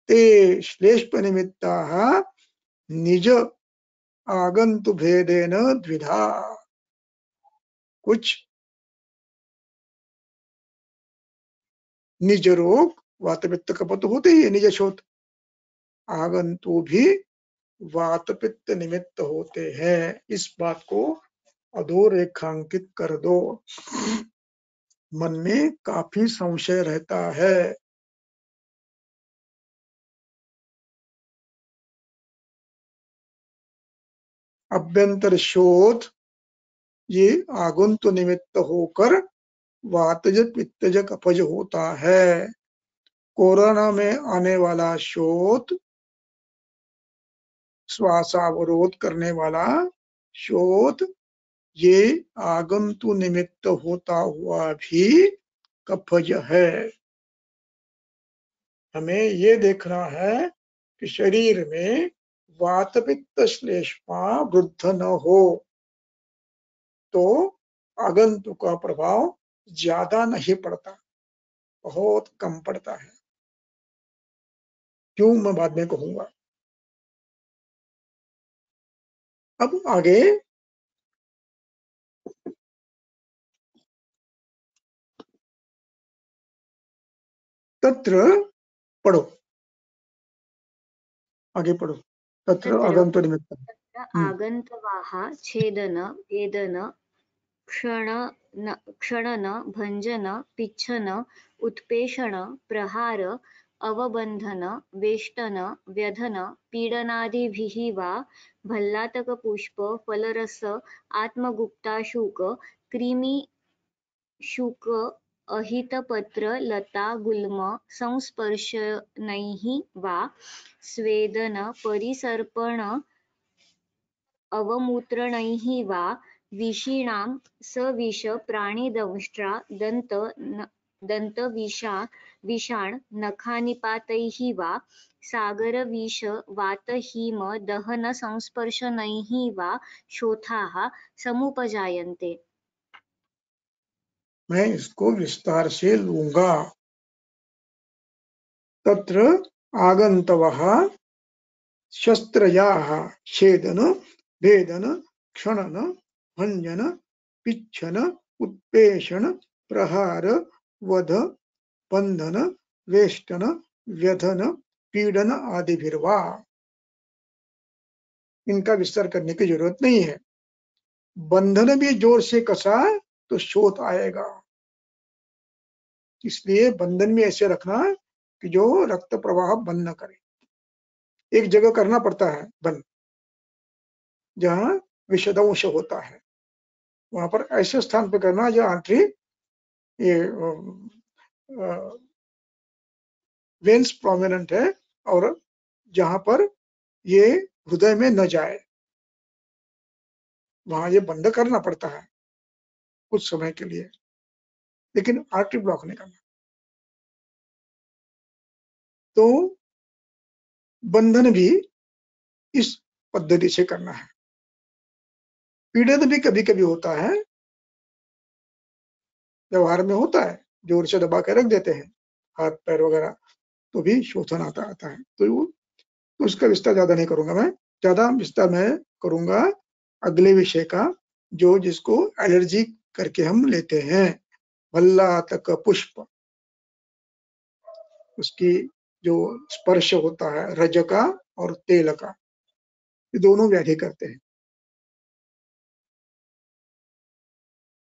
ते श्लेष्म निमित्ताः निज आगंतु भेदेन द्विधा। कुछ निज रोग वात पित्त कफत होते ही है, निज शोथ। आगंतु भी वात पित्त निमित्त होते हैं, इस बात को अधोरेखांकित कर दो। मन में काफी संशय रहता है। अभ्यंतर शोथ ये आगंतु निमित्त होकर वातज पित्तज कफज होता है। कोरोना में आने वाला शोथ, श्वासावरोध करने वाला शोथ, ये आगंतु निमित्त होता हुआ भी कफज है। हमें ये देखना है कि शरीर में वात पित्त श्लेष्मा वृद्ध न हो, तो आगंतु का प्रभाव ज्यादा नहीं पड़ता, बहुत कम पड़ता है। क्यों मैं बाद में कहूंगा। अब आगे तत्र पढ़ो, आगे पढ़ो। तत्र तत्र आगंतु निमित्तम्। आगन्तवाः छेदन भेदन क्षणन भञ्जन पिच्छन उत्पेषण प्रहार अवबन्धन वेष्टन व्यधन पीडनादिभिः वा भल्लातकपुष्प फलरस आत्मगुप्ताशुक कृमिशुक अहितपत्र लता गुल्म संस्पर्शनैः वा स्वेदन परिसर्पण अवमूत्रणैः वा विषीणां सविष प्राणिदंष्ट्रा विषाण नखानिपातैः वा सागरविष वातहीम दहन संस्पर्शनैः वा शोथाः समुपजायन्ते। मैं इसको विस्तार से लूंगा। तत्र आगंतवः शस्त्रयाः छेदन भेदन क्षणन भञ्जन पिच्छन उत्पेषण प्रहार वध बंधन वेष्टन व्यधन पीड़न आदिभिर्वा। इनका विस्तार करने की जरूरत नहीं है। बंधन भी जोर से कसा तो शोथ आएगा, इसलिए बंधन में ऐसे रखना कि जो रक्त प्रवाह बंद न करे। एक जगह करना पड़ता है बंद, जहां विषदंश होता है, वहां पर ऐसे स्थान पर करना जो आंतरी ये वेन्स प्रोमिनेंट है और जहां पर ये हृदय में न जाए, वहां ये बंद करना पड़ता है कुछ समय के लिए, लेकिन आर्टरी ब्लॉक नहीं करना। तो बंधन भी इस पद्धति से करना है। पीड़न भी कभी कभी होता है, व्यवहार में होता है, जोर से दबा के रख देते हैं हाथ पैर वगैरह, तो भी शोषण आता है। तो उसका विस्तार ज्यादा नहीं करूंगा मैं। ज्यादा विस्तार मैं करूंगा अगले विषय का, जो जिसको एलर्जी करके हम लेते हैं, भल्लातक पुष्प। उसकी जो स्पर्श होता है रज का और तेल का, ये दोनों व्याधि करते हैं।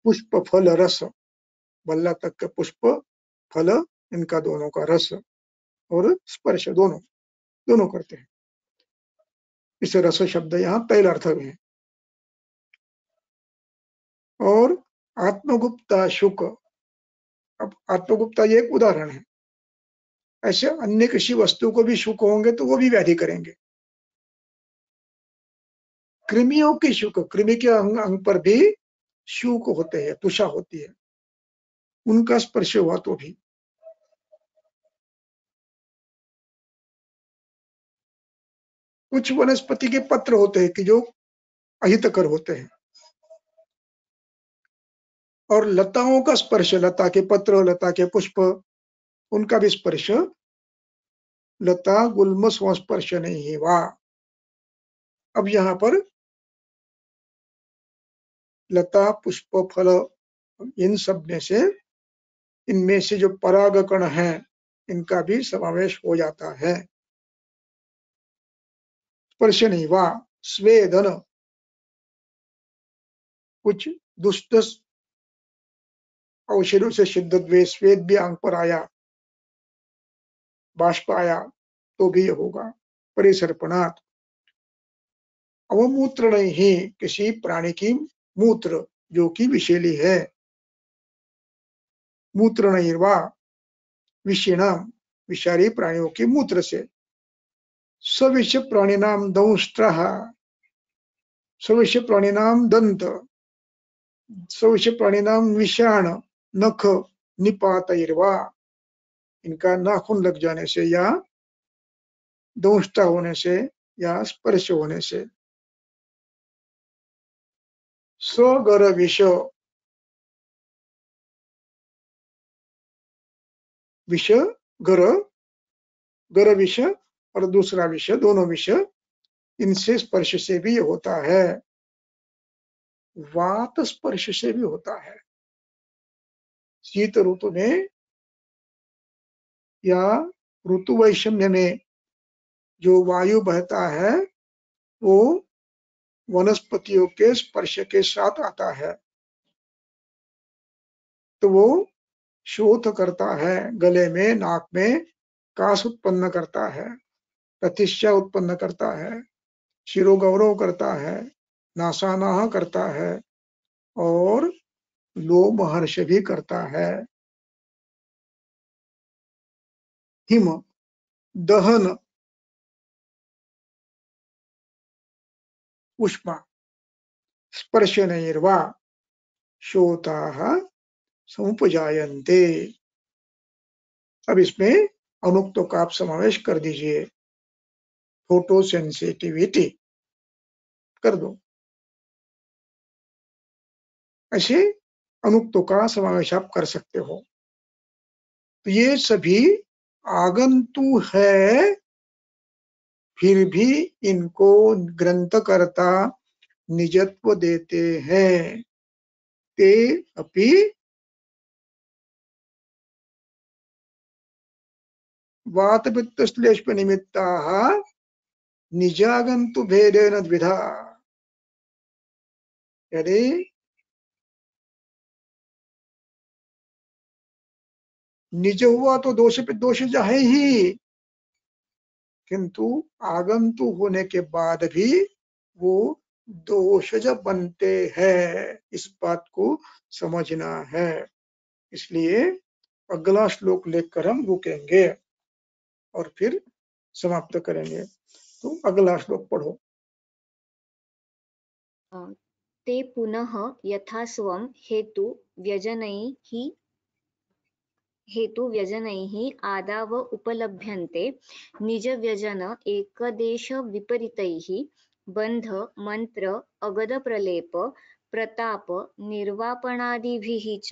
पुष्प फल रस, भल्लातक का पुष्प फल, इनका दोनों का रस और स्पर्श दोनों करते हैं। इस रस शब्द यहाँ तैल अर्थ में है। और आत्मगुप्ता शुक, अब आत्मगुप्ता ये एक उदाहरण है। ऐसे अन्य किसी वस्तु को भी शुक होंगे तो वो भी व्याधि करेंगे। कृमियों की शुक, कृमि के अंग पर भी शुक होते हैं, तुषा होती है, उनका स्पर्श हुआ तो भी। कुछ वनस्पति के पत्र होते हैं कि जो अहितकर होते हैं, और लताओं का स्पर्श, लता के पत्र, लता के पुष्प, उनका भी स्पर्श, लता गुल्म संस्पर्श नहीं हुआ। अब यहाँ पर लता पुष्प फल, इन सब में से, इनमें से जो परागकण है, इनका भी समावेश हो जाता है। स्पर्श नहीं हुआ। स्वेदन, कुछ दुष्ट औषधों से सिद्ध द्वेष, स्वेद भी आंख पर आया, बाष्प आया तो भी होगा। परिसर्पणात्, अवमूत्र नहीं, किसी प्राणी की मूत्र जो कि विषैली है, मूत्र नहीं वा विषिणाम, विषारी प्राणियों के मूत्र से। सविष प्राणिनाम दंष्ट्रः, सविष प्राणिनाम दंत, सविष प्राणिनाम विषाण नख निपातैर्वा, इनका नाखून लग जाने से या दंष्टा होने से या स्पर्श होने से। स्वगर विष, विष गर, गर विष और दूसरा विषय, दोनों विषय इनसे स्पर्श से भी होता है, वात स्पर्श से भी होता है। शीत ऋतु में या ऋतु वैषम्य में जो वायु बहता है वो वनस्पतियों के स्पर्श के साथ आता है, तो वो शोथ करता है, गले में, नाक में काश उत्पन्न करता है, प्रतिष्ठा उत्पन्न करता है, शिरोगौरव करता है, नासानाह करता है और लोमहर्ष भी करता है। हिम दहन उष्मा स्पर्शनैर्वा शोथाः समुपजायन्ते। अब इसमें अनुक्तों का आप समावेश कर दीजिए। फोटो सेंसिटिविटी कर दो। ऐसे अनुक्तों का समावेश आप कर सकते हो। तो ये सभी आगंतु है, फिर भी इनको ग्रंथकर्ता निजत्व देते हैं। ते अपि वातपित्तश्लेष्म निमित्ताः निजागंतु भेदेन द्विधा। यदि निज हुआ तो दोष पे दोष है ही, किंतु आगंतु होने के बाद भी वो दोषज बनते हैं, इस बात को समझना है। इसलिए अगला श्लोक लेकर हम रुकेंगे और फिर समाप्त करेंगे। तो अगला श्लोक पढ़ो। ते पुनः यथा स्वं हेतुव्यजनैः आदाव उपलभ्यन्ते निजव्यजन एकदेशविपरीतैः बन्ध मंत्र अगदप्रलेप प्रताप निर्वापणादिभिः च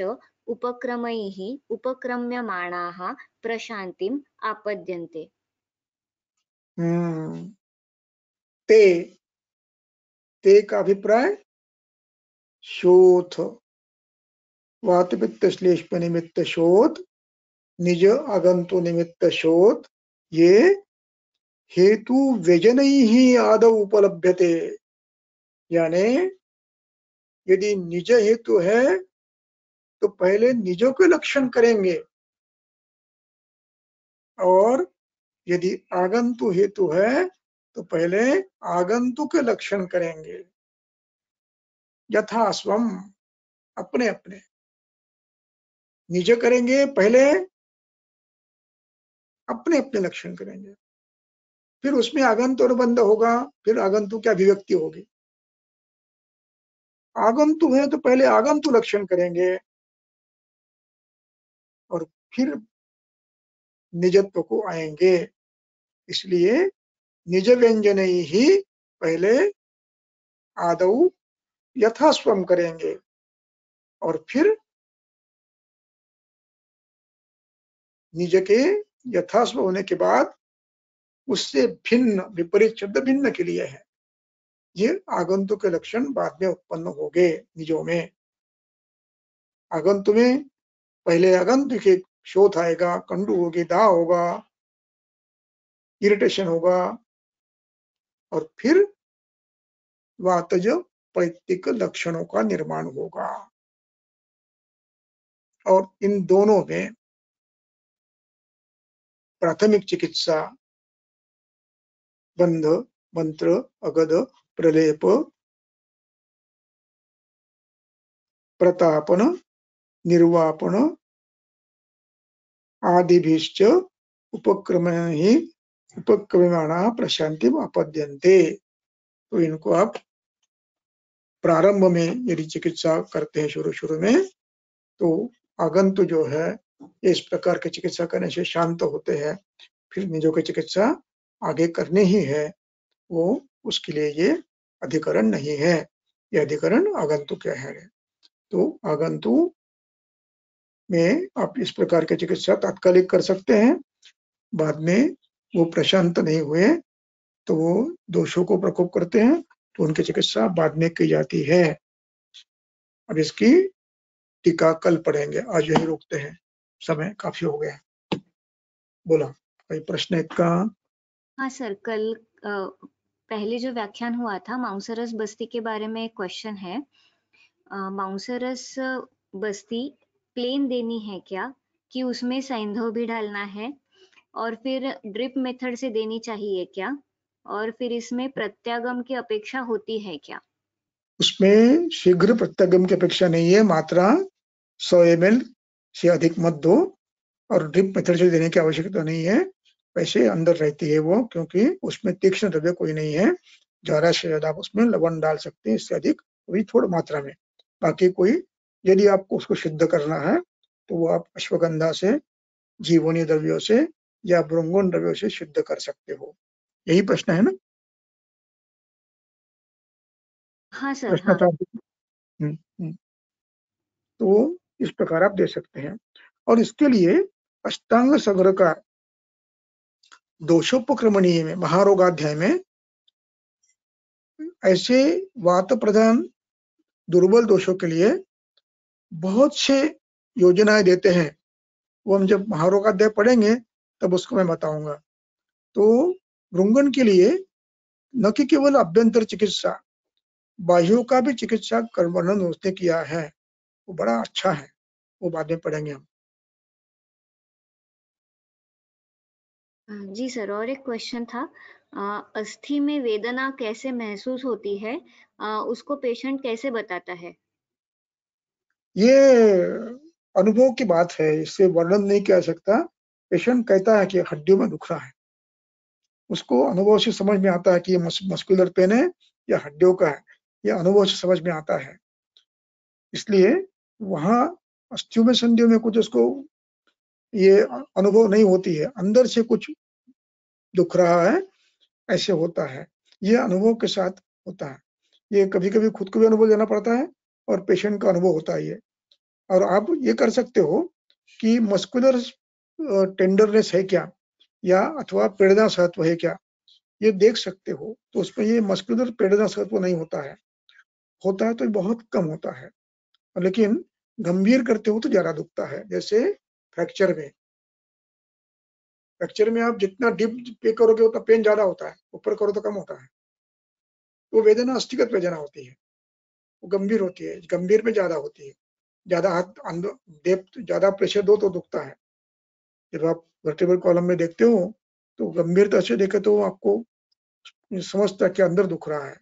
उपक्रमैः उपक्रम्यमाणाः प्रशान्तिम् आपद्यन्ते। ते का अभिप्राय शोथ, वातपित्त श्लेष्म निमित्त शोथ, निज आगंतु निमित्त शोथ, ये हेतु व्यजनैः आदौ उपलभ्यते। यानी यदि निज हेतु है तो पहले निजों के लक्षण करेंगे, और यदि आगंतु हेतु है तो पहले आगंतु के लक्षण करेंगे। यथा स्वम, अपने अपने। निज करेंगे पहले, अपने अपने लक्षण करेंगे, फिर उसमें आगंतु और बंध होगा, फिर आगंतु की अभिव्यक्ति होगी। आगंतु है तो पहले आगंतु लक्षण करेंगे और फिर निजत्व को आएंगे। इसलिए निज व्यंजन ही पहले आदौ यथास्वम करेंगे और फिर निज के यथास्व होने के बाद उससे भिन्न, विपरीत शब्द भिन्न के लिए है, ये आगंतु के लक्षण बाद में उत्पन्न होंगे निजों में। आगंतु में पहले आगंतु के शोथ आएगा, कंडू होगी, दाह होगा, इरिटेशन होगा, और फिर वातज पैक्तिक लक्षणों का निर्माण होगा। और इन दोनों में प्राथमिक चिकित्सा बंध, मंत्र, अगध, प्रलेप, प्रतापन, निर्वापन आदिभिश्च उपक्रममाणाः प्रशांतिम् आपद्यन्ते। तो इनको आप प्रारंभ में यदि चिकित्सा करते हैं शुरू में, तो आगंतु जो है इस प्रकार की चिकित्सा करने से शांत होते हैं। फिर निजों की चिकित्सा आगे करनी ही है, वो उसके लिए ये अधिकरण नहीं है, ये अधिकरण आगंतु के है। तो आगंतु में आप इस प्रकार की चिकित्सा तात्कालिक कर सकते हैं, बाद में वो प्रशांत नहीं हुए तो वो दोषों को प्रकोप करते हैं, तो उनकी चिकित्सा बाद में की जाती है। अब इसकी टीका कल पढ़ेंगे, आज यही रोकते हैं, समय काफी हो गया। बोला कोई प्रश्न एक का? हाँ सर, कल पहले जो व्याख्यान हुआ था माउंसरस बस्ती के बारे में एक क्वेश्चन है। माउंसरस बस्ती प्लेन देनी है क्या, कि उसमें सैंधव भी डालना है, और फिर ड्रिप मेथड से देनी चाहिए क्या, और फिर इसमें प्रत्यागम की अपेक्षा होती है क्या? उसमें शीघ्र प्रत्यागम की अपेक्षा नहीं है, मात्रा 100 ml से अधिक मत दो, और ड्रिप मेथड से देने की आवश्यकता नहीं है, वैसे अंदर रहती है वो, क्योंकि उसमें तीक्ष्ण द्रव्य कोई नहीं है। ज्यादा से ज्यादा आप उसमें लवण डाल सकते हैं, इससे अधिक वही थोड़ी मात्रा में। बाकी कोई, यदि आपको उसको सिद्ध करना है तो वो आप अश्वगंधा से, जीवनीय द्रव्यों से या भृंगोन द्रव्यों से सिद्ध कर सकते हो। यही प्रश्न है ना? हाँ सर, प्रश्न हाँ। था। तो इस प्रकार आप दे सकते हैं। और इसके लिए अष्टांग सग्र का दोषोपक्रमणीय में, महारोगाध्याय में, ऐसे वात प्रधान दुर्बल दोषों के लिए बहुत से योजनाएं देते हैं। वो हम जब महारोगाध्याय पढ़ेंगे तब उसको मैं बताऊंगा। तो भृंगन के लिए न कि केवल अभ्यंतर चिकित्सा, बाह्यों का भी चिकित्सा वर्णन उसने किया है, वो बड़ा अच्छा है, वो बाद में पढ़ेंगे हम। जी सर, और एक क्वेश्चन था, अस्थि में वेदना कैसे महसूस होती है, उसको पेशेंट कैसे बताता है? ये अनुभव की बात है, इससे वर्णन नहीं किया सकता। पेशेंट कहता है कि हड्डियों में दुख रहा है, उसको अनुभव से समझ में आता है कि ये मस्कुलर पेन है या हड्डियों का है, ये अनुभव से समझ में आता है। इसलिए वहां अस्थियों में संधियों में कुछ उसको ये अनुभव नहीं होती है, अंदर से कुछ दुख रहा है ऐसे होता है, ये अनुभव के साथ होता है। ये कभी कभी खुद को भी अनुभव लेना पड़ता है और पेशेंट का अनुभव होता है ये। और आप ये कर सकते हो कि मस्कुलर टेंडरनेस है क्या, या अथवा प्रेरणा सत्व है क्या, ये देख सकते हो। तो उसमें ये मस्कुलर प्रेरणा सत्व नहीं होता है, होता है तो बहुत कम होता है, लेकिन गंभीर करते हो तो ज्यादा दुखता है। जैसे फ्रैक्चर में, फ्रैक्चर में आप जितना डीप पे करोगे उतना पेन ज्यादा होता है, ऊपर करो तो कम होता है। वो वेदना अस्थिगत वेदना होती है, वो गंभीर होती है, गंभीर में ज्यादा होती है। ज्यादा हाथ अंदर डेप्थ, ज्यादा प्रेशर दो तो दुखता है। जब आप वर्टेब्रल कॉलम में देखते हो तो गंभीरता से देखे तो आपको समझता है कि अंदर दुख रहा है,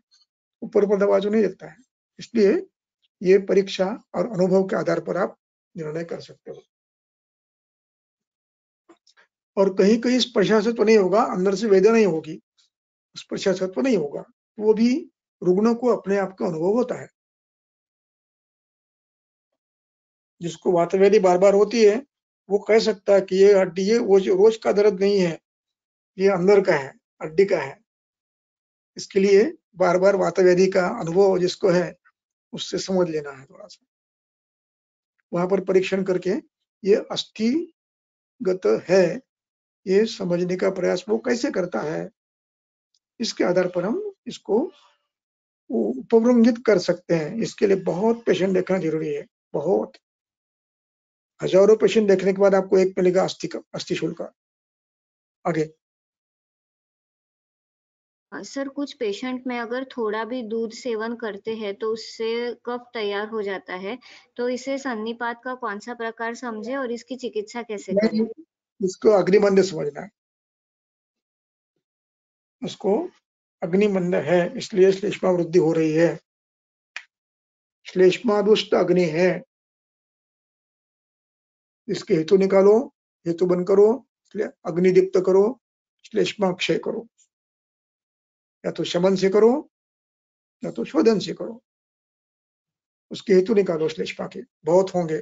ऊपर ऊपर दबा जो नहीं देता है। इसलिए ये परीक्षा और अनुभव के आधार पर आप निर्णय कर सकते हो। और कहीं कहीं स्पर्शासत्व नहीं होगा, अंदर से वेदना ही होगी, स्पर्शासत्व नहीं होगा, वो भी रुग्णों को अपने आप का अनुभव होता है। जिसको वातवेदी बार बार होती है वो कह सकता है कि ये हड्डी, ये वो रोज का दर्द नहीं है, ये अंदर का है, हड्डी का है। इसके लिए बार बार वातवेदी का अनुभव जिसको है उससे समझ लेना है थोड़ा सा, वहां पर परीक्षण करके ये अस्थिगत है ये समझने का प्रयास वो कैसे करता है, इसके आधार पर हम इसको उपवृंगित कर सकते हैं। इसके लिए बहुत पेशेंट देखना जरूरी है, बहुत, हजारों पेशेंट देखने के बाद आपको एक मिलेगा अस्थि शुल्क। आगे सर, कुछ पेशेंट में अगर थोड़ा भी दूध सेवन करते हैं तो उससे कफ तैयार हो जाता है, तो इसे सन्निपात का कौन सा प्रकार समझे और इसकी चिकित्सा कैसे करें? नहीं, इसको अग्निमंद समझना है, उसको अग्निमंद है, इसलिए श्लेष्मा वृद्धि हो रही है, श्लेष्मादुष्ट अग्नि है। इसके हेतु निकालो, हेतु बंद करो, अग्निदीप्त करो, श्लेष्मा क्षय करो, या तो शमन से करो या तो शोधन से करो। उसके हेतु निकालो श्लेष्मा के, बहुत होंगे।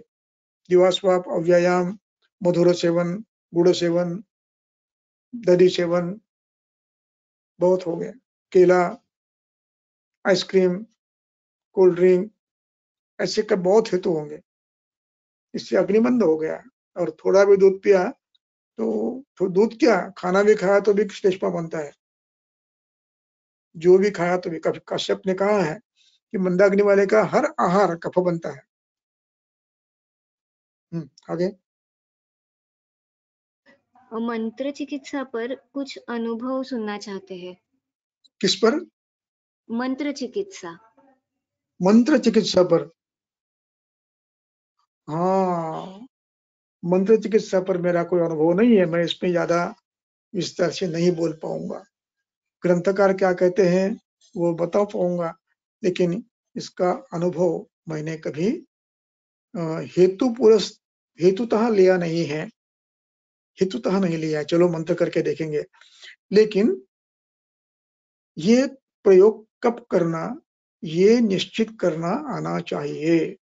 दिवास्वाप, अव्यायाम, मधुर सेवन, गुड़ सेवन, दही सेवन, बहुत हो गए। केला, आइसक्रीम, कोल्ड ड्रिंक, ऐसे का बहुत हेतु होंगे। इससे अग्निमंद हो गया, और थोड़ा भी दूध पिया तो दूध क्या, खाना भी खाया तो भी श्लेष्मा बनता है, जो भी खाया तो भी। कश्यप ने कहा है कि मंदाग्नि वाले का हर आहार कफ बनता है। आगे। मंत्र चिकित्सा पर कुछ अनुभव सुनना चाहते हैं। किस पर? मंत्र चिकित्सा। मंत्र चिकित्सा पर। हाँ, मंत्र चिकित्सा पर मेरा कोई अनुभव नहीं है, मैं इसमें ज्यादा विस्तार से नहीं बोल पाऊंगा। ग्रंथकार क्या कहते हैं वो बता पाऊंगा, लेकिन इसका अनुभव मैंने कभी हेतुतः लिया नहीं है, हेतुतः नहीं लिया है। चलो मंत्र करके देखेंगे, लेकिन ये प्रयोग कब करना, ये निश्चित करना आना चाहिए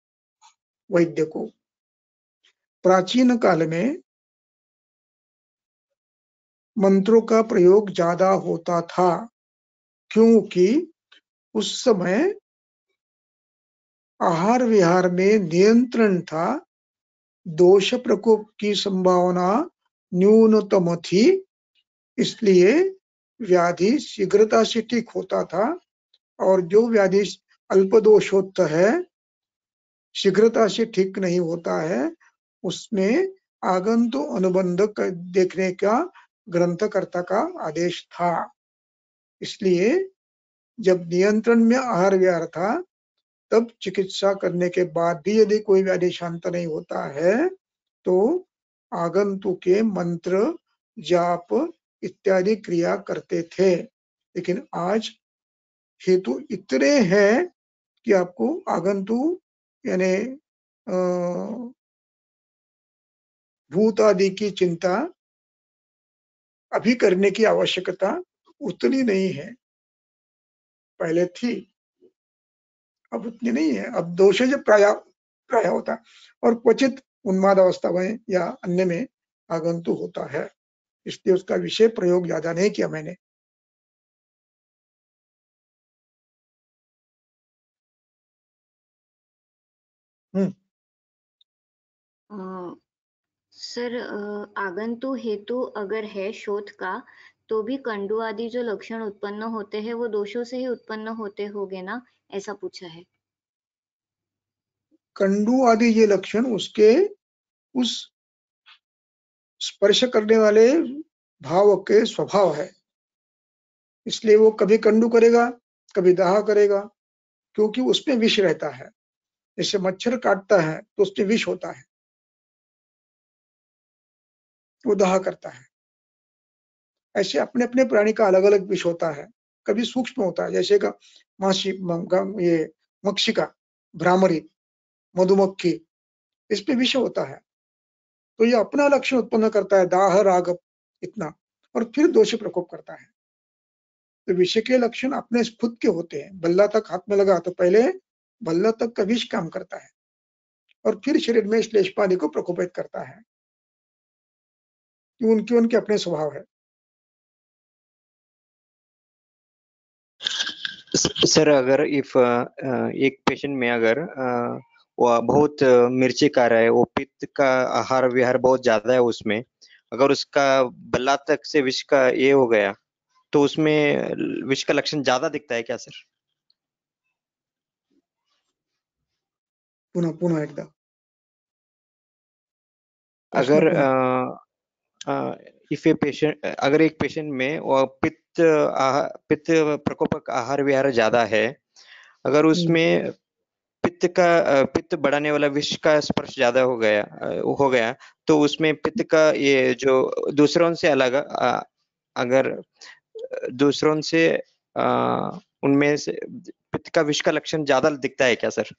वैद्य को। प्राचीन काल में मंत्रों का प्रयोग ज्यादा होता था, क्योंकि उस समय आहार विहार में नियंत्रण था, दोष प्रकोप की संभावना न्यूनतम थी, इसलिए व्याधि शीघ्रता से ठीक होता था। और जो व्याधि अल्पदोषोक्त है, शीघ्रता से ठीक नहीं होता है, उसमें आगंतु अनुबंध देखने का ग्रंथकर्ता का आदेश था। इसलिए जब नियंत्रण में आहार विहार था, तब चिकित्सा करने के बाद भी यदि कोई व्याधि शांत नहीं होता है, तो आगंतुक के मंत्र जाप इत्यादि क्रिया करते थे। लेकिन आज हेतु इतने हैं कि आपको आगंतुक यानी भूत आदि की चिंता अभी करने की आवश्यकता उतनी नहीं है, पहले थी, अब उतनी नहीं है। अब दोष जब प्राय होता है, और क्वचित उन्माद अवस्था में या अन्य में आगंतुक होता है, इसलिए उसका विषय प्रयोग ज्यादा नहीं किया मैंने। सर, आगंतु हेतु अगर है शोध का, तो भी कंडु आदि जो लक्षण उत्पन्न होते हैं वो दोषों से ही उत्पन्न होते होंगे ना, ऐसा पूछा है। कंडु आदि ये लक्षण उसके उस स्पर्श करने वाले भाव के स्वभाव है, इसलिए वो कभी कंडु करेगा, कभी दाह करेगा, क्योंकि उसमें विष रहता है। जैसे मच्छर काटता है तो उसमें विष होता है, वो दाह करता है। ऐसे अपने अपने प्राणी का अलग अलग विष होता है, कभी सूक्ष्म होता है, जैसे का मासी ये मक्षिका, भ्रामरी, मधुमक्खी, इसमें विष होता है, तो ये अपना लक्षण उत्पन्न करता है, दाह राग इतना, और फिर दोष प्रकोप करता है। तो विष के लक्षण अपने खुद के होते हैं। बल्ला तक हाथ में लगा तो पहले बल्ला तक का विष काम करता है, और फिर शरीर में श्लेष्मादि को प्रकोपित करता है, उनके उनके अपने स्वभाव है। सर, अगर इफ एक पेशेंट में अगर वो बहुत मिर्ची खा रहा है, वो पित्त का आहार विहार बहुत ज्यादा है उसमें, अगर उसका बल्ला तक से विष का ये हो गया, तो उसमें विष का लक्षण ज्यादा दिखता है क्या सर? पुनः पुनः एकदा अगर पुनः। इफ ए पेशेंट, अगर एक पेशेंट में वो पित्त प्रकोपक आहार विहार ज्यादा है, अगर उसमें पित्त बढ़ाने वाला विष का स्पर्श ज्यादा हो गया, तो उसमें पित्त का ये जो दूसरों से अलग, अगर दूसरों से उनमें से पित्त का विष का लक्षण ज्यादा दिखता है क्या सर?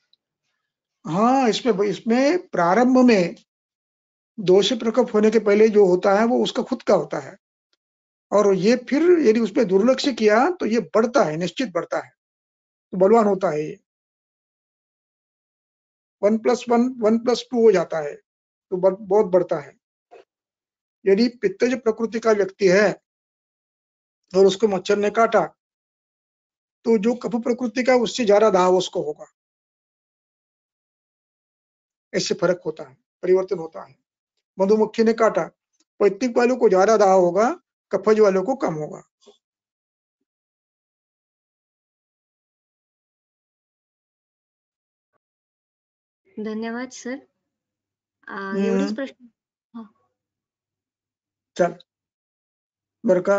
हाँ, इसमें प्रारंभ में दोष प्रकोप होने के पहले जो होता है वो उसका खुद का होता है, और ये फिर यदि उसमें दुर्लक्ष्य किया तो ये बढ़ता है, निश्चित बढ़ता है, तो बलवान होता है ये। 1+1 1+2 हो जाता है, तो बहुत बढ़ता है। यदि पित्तज प्रकृति का व्यक्ति है और उसको मच्छर ने काटा, तो जो कफ प्रकृति का उससे ज्यादा दाह उसको होगा, ऐसे फर्क होता है, परिवर्तन होता है। मधुमक्खी ने काटा पित्त वालों को ज्यादा दाह होगा, कफज वालों को कम होगा। धन्यवाद सर. एवढेच प्रश्न. चल बरं का.